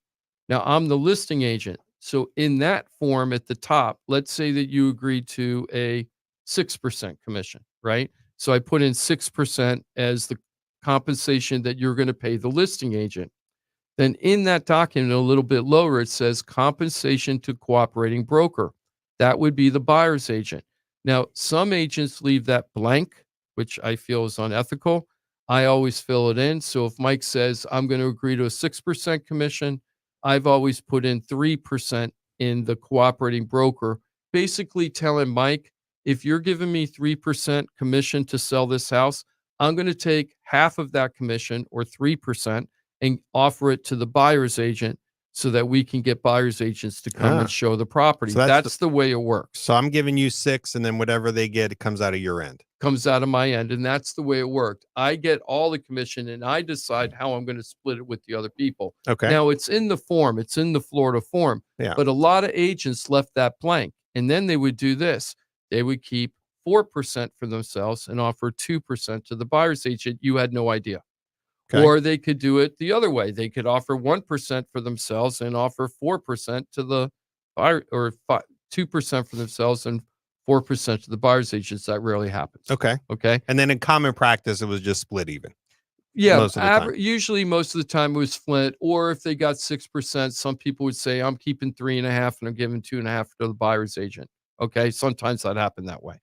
Now I'm the listing agent. So in that form at the top, let's say that you agreed to a 6% commission, right? So I put in 6% as the compensation that you're going to pay the listing agent. Then in that document, a little bit lower, it says compensation to cooperating broker. That would be the buyer's agent. Now, some agents leave that blank, which I feel is unethical. I always fill it in. So if Mike says, I'm going to agree to a 6% commission, I've always put in 3% in the cooperating broker, basically telling Mike, if you're giving me 3% commission to sell this house, I'm going to take half of that commission or 3% and offer it to the buyer's agent so that we can get buyer's agents to come and show the property. So that's the way it works. So I'm giving you 6 and then whatever they get, it comes out of your end. Comes out of my end. And that's the way it worked. I get all the commission and I decide how I'm going to split it with the other people. Okay. Now it's in the form. It's in the Florida form. Yeah. But a lot of agents left that blank. And then they would do this. They would keep 4% for themselves and offer 2% to the buyer's agent. You had no idea. Okay. Or they could do it the other way. They could offer 1% for themselves and offer 4% to the buyer, or 2% for themselves and 4% to the buyer's agents. That rarely happens. Okay. Okay. And then in common practice, it was just split even. Yeah. Usually most of the time it was split. Or if they got 6%, some people would say, I'm keeping 3.5 and I'm giving 2.5 to the buyer's agent. Okay. Sometimes that happened that way.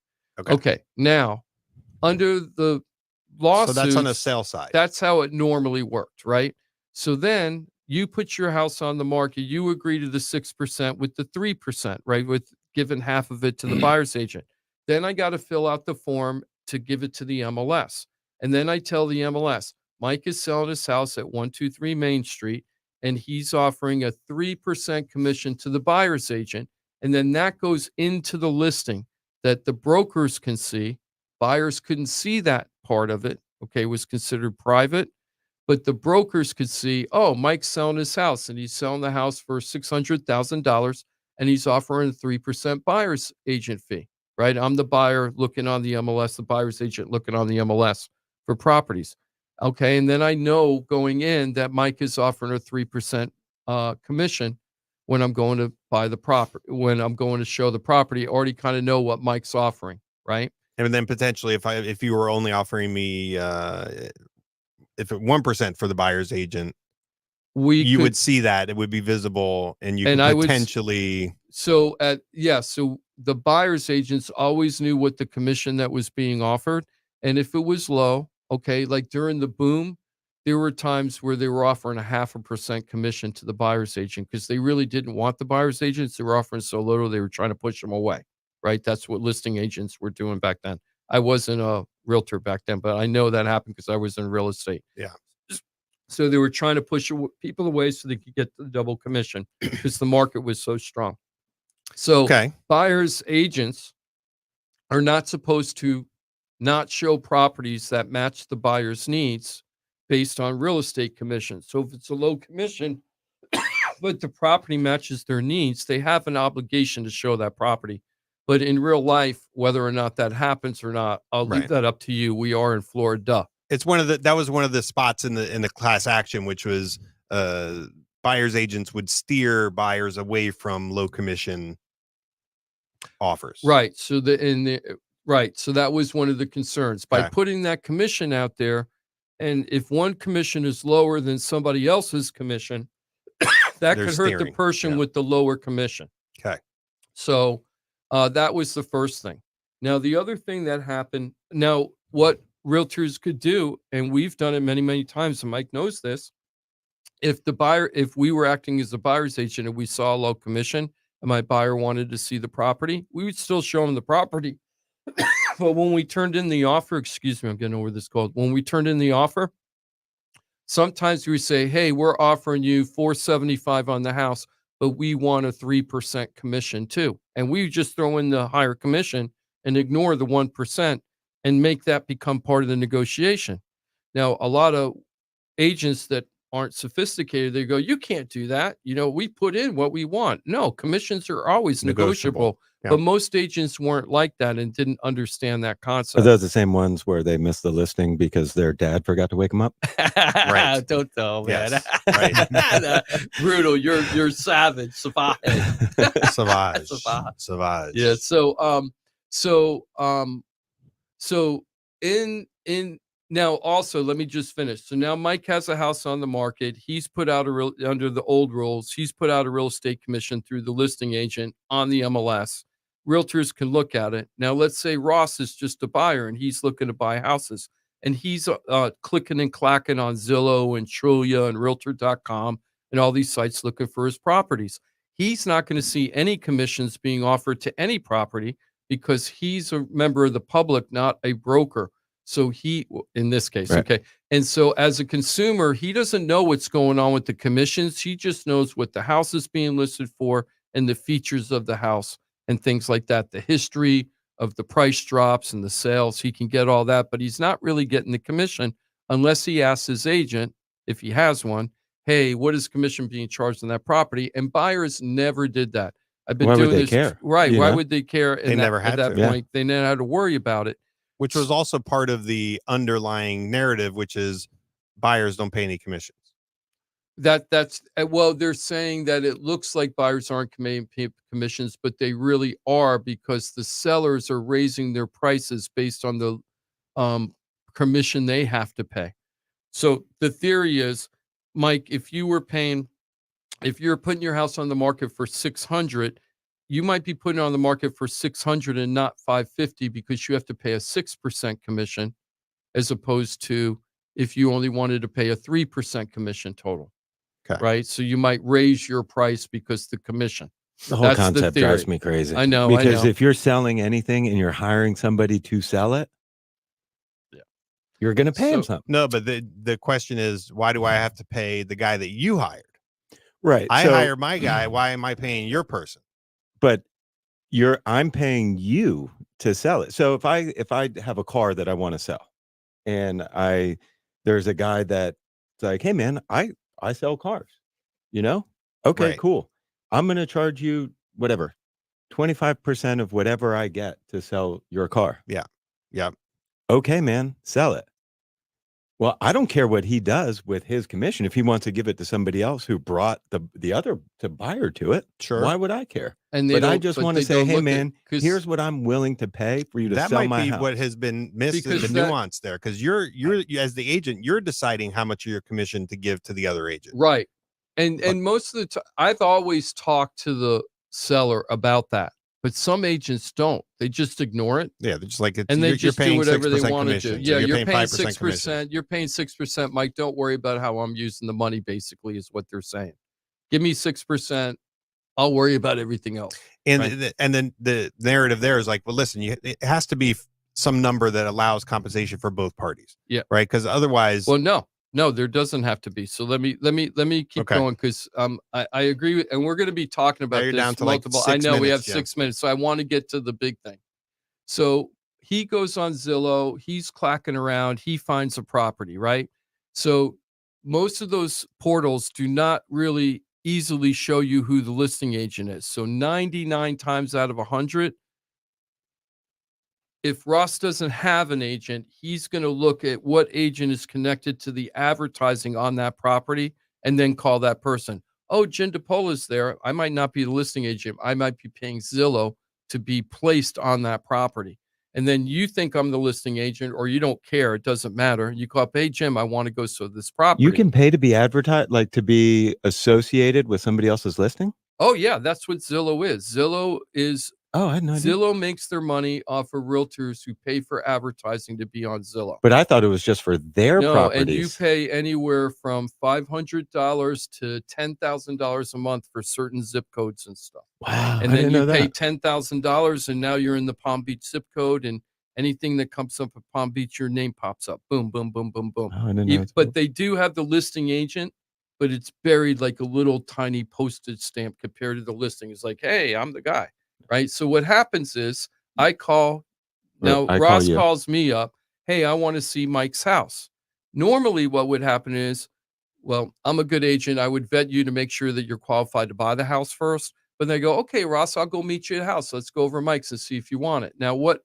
Okay. Now, under the lawsuits, so that's on the sale side. That's how it normally worked, right? So then you put your house on the market, you agree to the 6% with the 3%, right? With giving half of it to the buyer's agent. Then I got to fill out the form to give it to the MLS. And then I tell the MLS, Mike is selling his house at 123 Main Street, and he's offering a 3% commission to the buyer's agent. And then that goes into the listing that the brokers can see. Buyers couldn't see that part of it, okay, was considered private, but the brokers could see, oh, Mike's selling his house and he's selling the house for $600,000 and he's offering a 3% buyer's agent fee, right? I'm the buyer looking on the MLS, the buyer's agent looking on the MLS for properties. Okay. And then I know going in that Mike is offering a 3% commission when I'm going to buy the property, when I'm going to show the property. I already kind of know what Mike's offering, right? And then potentially if you were only offering me if 1% for the buyer's agent, you would see that it would be visible, and you could potentially. So the buyer's agents always knew what the commission that was being offered, and if it was low, okay, like during the boom, there were times where they were offering 0.5% commission to the buyer's agent because they really didn't want the buyer's agents. They were offering so little, they were trying to push them away, right? That's what listing agents were doing back then. I wasn't a realtor back then, but I know that happened because I was in real estate. Yeah. So they were trying to push people away so they could get the double commission because the market was so strong. So buyers agents are not supposed to not show properties that match the buyer's needs based on real estate commission. So if it's a low commission, but the property matches their needs, they have an obligation to show that property. But in real life, whether or not that happens or not, I'll leave that up to you. We are in Florida. It's that was one of the spots in the class action, which was buyers agents would steer buyers away from low commission offers. Right. So so that was one of the concerns by putting that commission out there. And if one commission is lower than somebody else's commission, that could hurt the person with the lower commission. Okay. So that was the first thing. Now, the other thing that happened, what realtors could do, and we've done it many, many times, and Mike knows this, if we were acting as a buyer's agent and we saw a low commission and my buyer wanted to see the property, we would still show him the property. But when we turned in the offer, excuse me, I'm getting over this cold. When we turned in the offer, sometimes we say, hey, we're offering you $475 on the house, but we want a 3% commission too. And we just throw in the higher commission and ignore the 1% and make that become part of the negotiation. Now, a lot of agents that aren't sophisticated, they go, you can't do that. We put in what we want. No, commissions are always negotiable. But most agents weren't like that and didn't understand that concept. Are those the same ones where they missed the listing because their dad forgot to wake them up? Right. Don't tell, man. Yes. Right. Brutal. You're savage. Savage. Savage. Yeah. So in now also let me just finish. So now Mike has a house on the market. He's put out under the old rules. He's put out a real estate commission through the listing agent on the MLS. Realtors can look at it. Now let's say Ross is just a buyer and he's looking to buy houses and he's clicking and clacking on Zillow and Trulia and Realtor.com and all these sites looking for his properties. He's not going to see any commissions being offered to any property because he's a member of the public, not a broker. So in this case, okay. And so as a consumer, he doesn't know what's going on with the commissions. He just knows what the house is being listed for and the features of the house and things like that. The history of the price drops and the sales, he can get all that, but he's not really getting the commission unless he asks his agent, if he has one, hey, what is commission being charged on that property? And buyers never did that. I've been doing this. Care? Right. Why would they care? They never had at that point. They never had to worry about it. Which was also part of the underlying narrative, which is buyers don't pay any commissions. They're saying that it looks like buyers aren't paying commissions, but they really are because the sellers are raising their prices based on the commission they have to pay. So the theory is, Mike, if you're putting your house on the market for $600, you might be putting it on the market for $600 and not $550 because you have to pay a 6% commission, as opposed to if you only wanted to pay a 3% commission total. Okay. Right. So you might raise your price because the commission. The whole concept drives me crazy. I know. Because if you're selling anything and you're hiring somebody to sell it, you're going to pay him something. No, but the question is, why do I have to pay the guy that you hired? Right. I hired my guy. Why am I paying your person? But I'm paying you to sell it. So if I have a car that I want to sell and there's a guy that's like, hey man, I sell cars, okay, right. cool. I'm going to charge you whatever, 25% of whatever I get to sell your car. Yeah. Yeah. Okay, man, sell it. Well, I don't care what he does with his commission. If he wants to give it to somebody else who brought the other buyer to it, Sure. why would I care? And But I just want to say, hey, man, because here's what I'm willing to pay for you to That sell might my be house. what has been missed in Because the that- nuance there, because you're as the agent, you're deciding how much of your commission to give to the other agent. right. And most of the time, I've always talked to the seller about that, but some agents don't. They just ignore it. Yeah, they're just like it's, And they you're just do paying whatever they 6% want to do. commission, so Yeah, you're paying 5% commission. 6%. You're paying 6%, Mike. Don't worry about how I'm using the money, basically, is what they're saying. Give me 6%. I'll worry about everything else. And right? and then the narrative there is like, well, listen, it has to be some number that allows compensation for both parties. Yeah. Right. Because otherwise, Well, no, there doesn't have to be. So let me keep Okay. going, because I agree with, and we're going to be talking about you're this down to like multiple. I 6 know we have minutes, Jim. 6 minutes, so I want to get to the big thing. So he goes on Zillow, he's clacking around, he finds a property, right? So most of those portals do not really easily show you who the listing agent is. So 99 times out of 100, if Ross doesn't have an agent, he's going to look at what agent is connected to the advertising on that property and then call that person. Oh, Jen DePola's there. I might not be the listing agent. I might be paying Zillow to be placed on that property. And then you think I'm the listing agent, or you don't care. It doesn't matter. You call up, hey, Jim, I want to go to this property. You can pay to be advertised, like to be associated with somebody else's listing? Oh, yeah, that's what Zillow is. Zillow is Oh, I had no idea. Zillow makes their money off of realtors who pay for advertising to be on Zillow. But I thought it was just for their No, properties. and you pay anywhere from $500 to $10,000 a month for certain zip codes and stuff. Wow, And I then didn't you know pay that. $10,000, and now you're in the Palm Beach zip code, and anything that comes up at Palm Beach, your name pops up. Boom, boom, boom, boom, boom. Oh, I didn't know. But they do have the listing agent, but it's buried like a little tiny postage stamp compared to the listing. It's like, hey, I'm the guy, right? So what happens is I call, now I call Ross you. calls me up, hey, I want to see Mike's house. Normally what would happen is, well, I'm a good agent. I would vet you to make sure that you're qualified to buy the house first. But they go, okay, Ross, I'll go meet you at the house. Let's go over Mike's and see if you want it. Now, what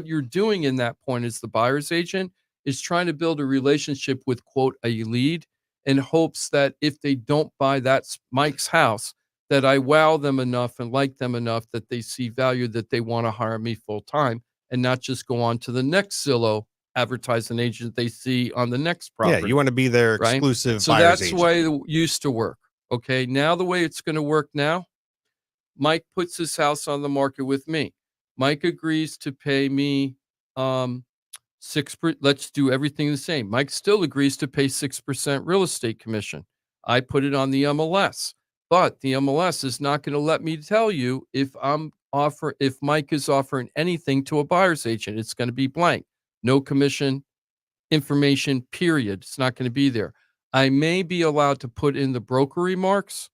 you're doing in that point is the buyer's agent is trying to build a relationship with, quote, a lead, in hopes that if they don't buy Mike's house, that I wow them enough and like them enough that they see value, that they want to hire me full time and not just go on to the next Zillow advertising agent they see on the next property. Yeah, you want to be their right? exclusive So buyer's that's agent. the way it used to work. Okay, now the way it's going to work now, Mike puts his house on the market with me. Mike agrees to pay me 6%. Let's do everything the same. Mike still agrees to pay 6% real estate commission. I put it on the MLS, but the MLS is not going to let me tell you if Mike is offering anything to a buyer's agent. It's going to be blank. No commission information, period. It's not going to be there. I may be allowed to put in the broker remarks.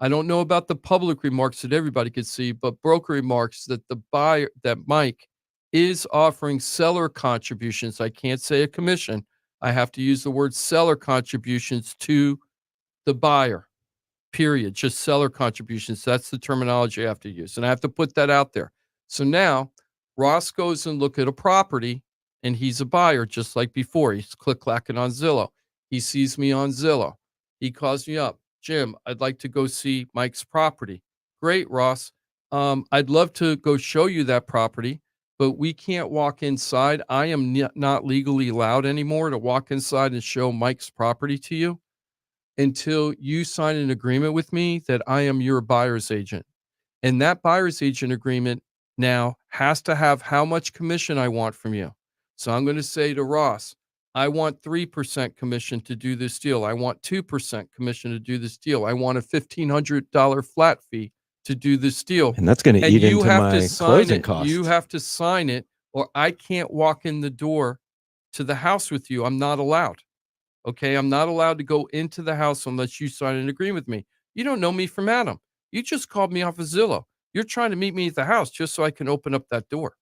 I don't know about the public remarks that everybody could see, but broker remarks that that Mike is offering seller contributions. I can't say a commission. I have to use the word seller contributions to the buyer, period. Just seller contributions. That's the terminology I have to use. And I have to put that out there. So now Ross goes and look at a property, and he's a buyer just like before. He's click-clacking on Zillow. He sees me on Zillow. He calls me up. Jim, I'd like to go see Mike's property. Great, Ross. I'd love to go show you that property, but we can't walk inside. I am not legally allowed anymore to walk inside and show Mike's property to you until you sign an agreement with me that I am your buyer's agent. And that buyer's agent agreement now has to have how much commission I want from you. So I'm going to say to Ross, I want 3% commission to do this deal. I want 2% commission to do this deal. I want a $1,500 flat fee to do this deal. And that's going to eat into my closing costs. You have to sign it, or I can't walk in the door to the house with you. I'm not allowed. Okay, I'm not allowed to go into the house unless you sign an agreement with me. You don't know me from Adam. You just called me off of Zillow. You're trying to meet me at the house just so I can open up that door.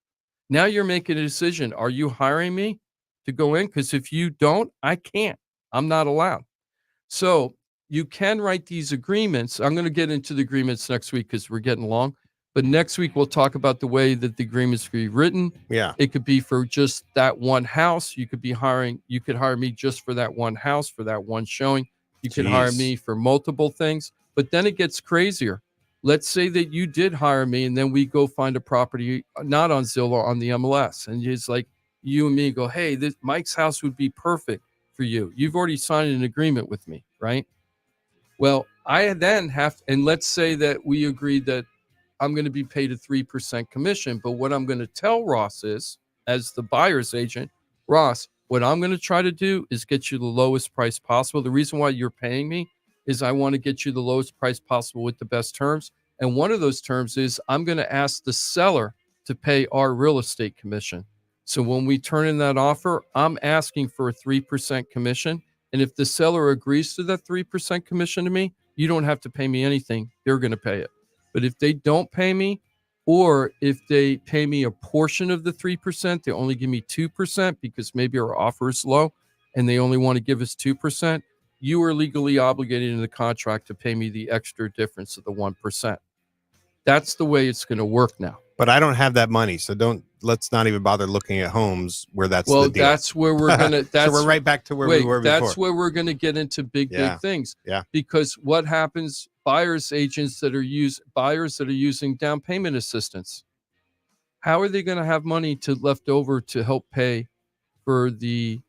Now you're making a decision. Are you hiring me to go in? Because if you don't, I can't. I'm not allowed. So you can write these agreements. I'm going to get into the agreements next week because we're getting long. But next week, we'll talk about the way that the agreements be written. Yeah. It could be for just that one house. You could hire me just for that one house, for that one showing. You could hire me for multiple things. But then it gets crazier. Let's say that you did hire me and then we go find a property, not on Zillow, on the MLS. And it's like you and me go, hey, Mike's house would be perfect for you. You've already signed an agreement with me, right? Well, I then and let's say that we agreed that I'm going to be paid a 3% commission. But what I'm going to tell Ross is, as the buyer's agent, Ross, what I'm going to try to do is get you the lowest price possible. The reason why you're paying me is I want to get you the lowest price possible with the best terms. And one of those terms is I'm going to ask the seller to pay our real estate commission. So when we turn in that offer, I'm asking for a 3% commission. And if the seller agrees to that 3% commission to me, you don't have to pay me anything. They're going to pay it. But if they don't pay me, or if they pay me a portion of the 3%, they only give me 2% because maybe our offer is low and they only want to give us 2%, you are legally obligated in the contract to pay me the extra difference of the 1%. That's the way it's going to work now. But I don't have that money, so let's not even bother looking at homes where that's well, the deal. that's where we're gonna. So we're right back to where we were before. That's where we're gonna get into big things. Yeah. Because what happens? Buyers agents that are using down payment assistance. How are they going to have money left over to help pay for the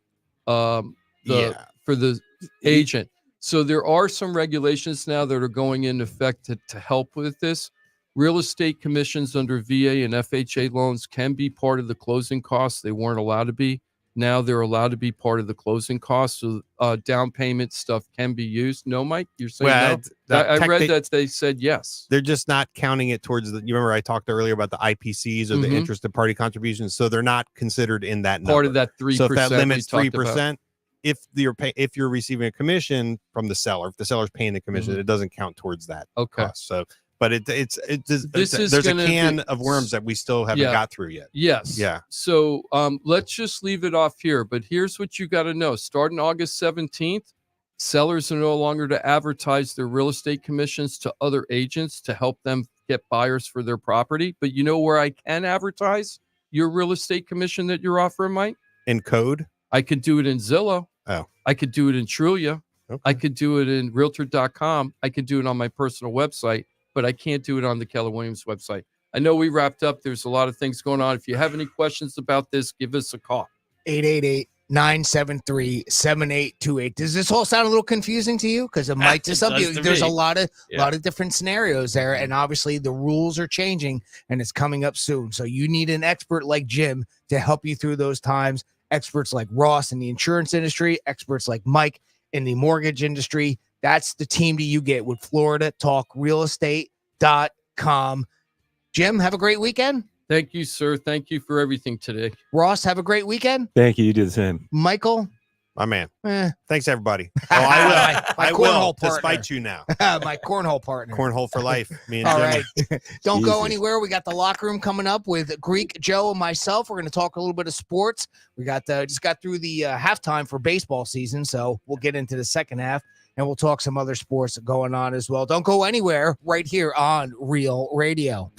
agent? So there are some regulations now that are going into effect to help with this. Real estate commissions under VA and FHA loans can be part of the closing costs. They weren't allowed to be. Now they're allowed to be part of the closing costs. So down payment stuff can be used. No, Mike, you're saying no? I read that they said yes. They're just not counting it towards you remember I talked earlier about the IPCs or the interested party contributions. So they're not considered in that number. Part of that 3%. So if that limits 3%, if you're receiving a commission from the seller, if the seller's paying the commission, it doesn't count towards that cost. So but there's a can of worms that we still haven't got through yet. Yes. Yeah. So let's just leave it off here. But here's what you got to know. Starting August 17th, sellers are no longer to advertise their real estate commissions to other agents to help them get buyers for their property. But you know where I can advertise your real estate commission that you're offering, Mike? In code? I could do it in Zillow. Oh. I could do it in Trulia. Okay. I could do it in Realtor.com. I could do it on my personal website. But I can't do it on the Keller Williams website. I know we wrapped up. There's a lot of things going on. If you have any questions about this, give us a call. 888-973-7828. Does this all sound a little confusing to you? Because it might to some people. There's a lot of different scenarios there. And obviously the rules are changing and it's coming up soon. So you need an expert like Jim to help you through those times. Experts like Ross in the insurance industry, experts like Mike in the mortgage industry. That's the team that you get with FloridaTalkRealEstate.com. Jim, have a great weekend. Thank you, sir. Thank you for everything today. Ross, have a great weekend. Thank you. You do the same. Michael. My man. Thanks, everybody. Oh, I will. Despite you now. My cornhole partner. Cornhole for life. Me and All Jim. right. Don't go anywhere. We got the locker room coming up with Greek, Joe, and myself. We're going to talk a little bit of sports. We got just got through the halftime for baseball season, so we'll get into the second half, and we'll talk some other sports going on as well. Don't go anywhere. Right here on Real Radio.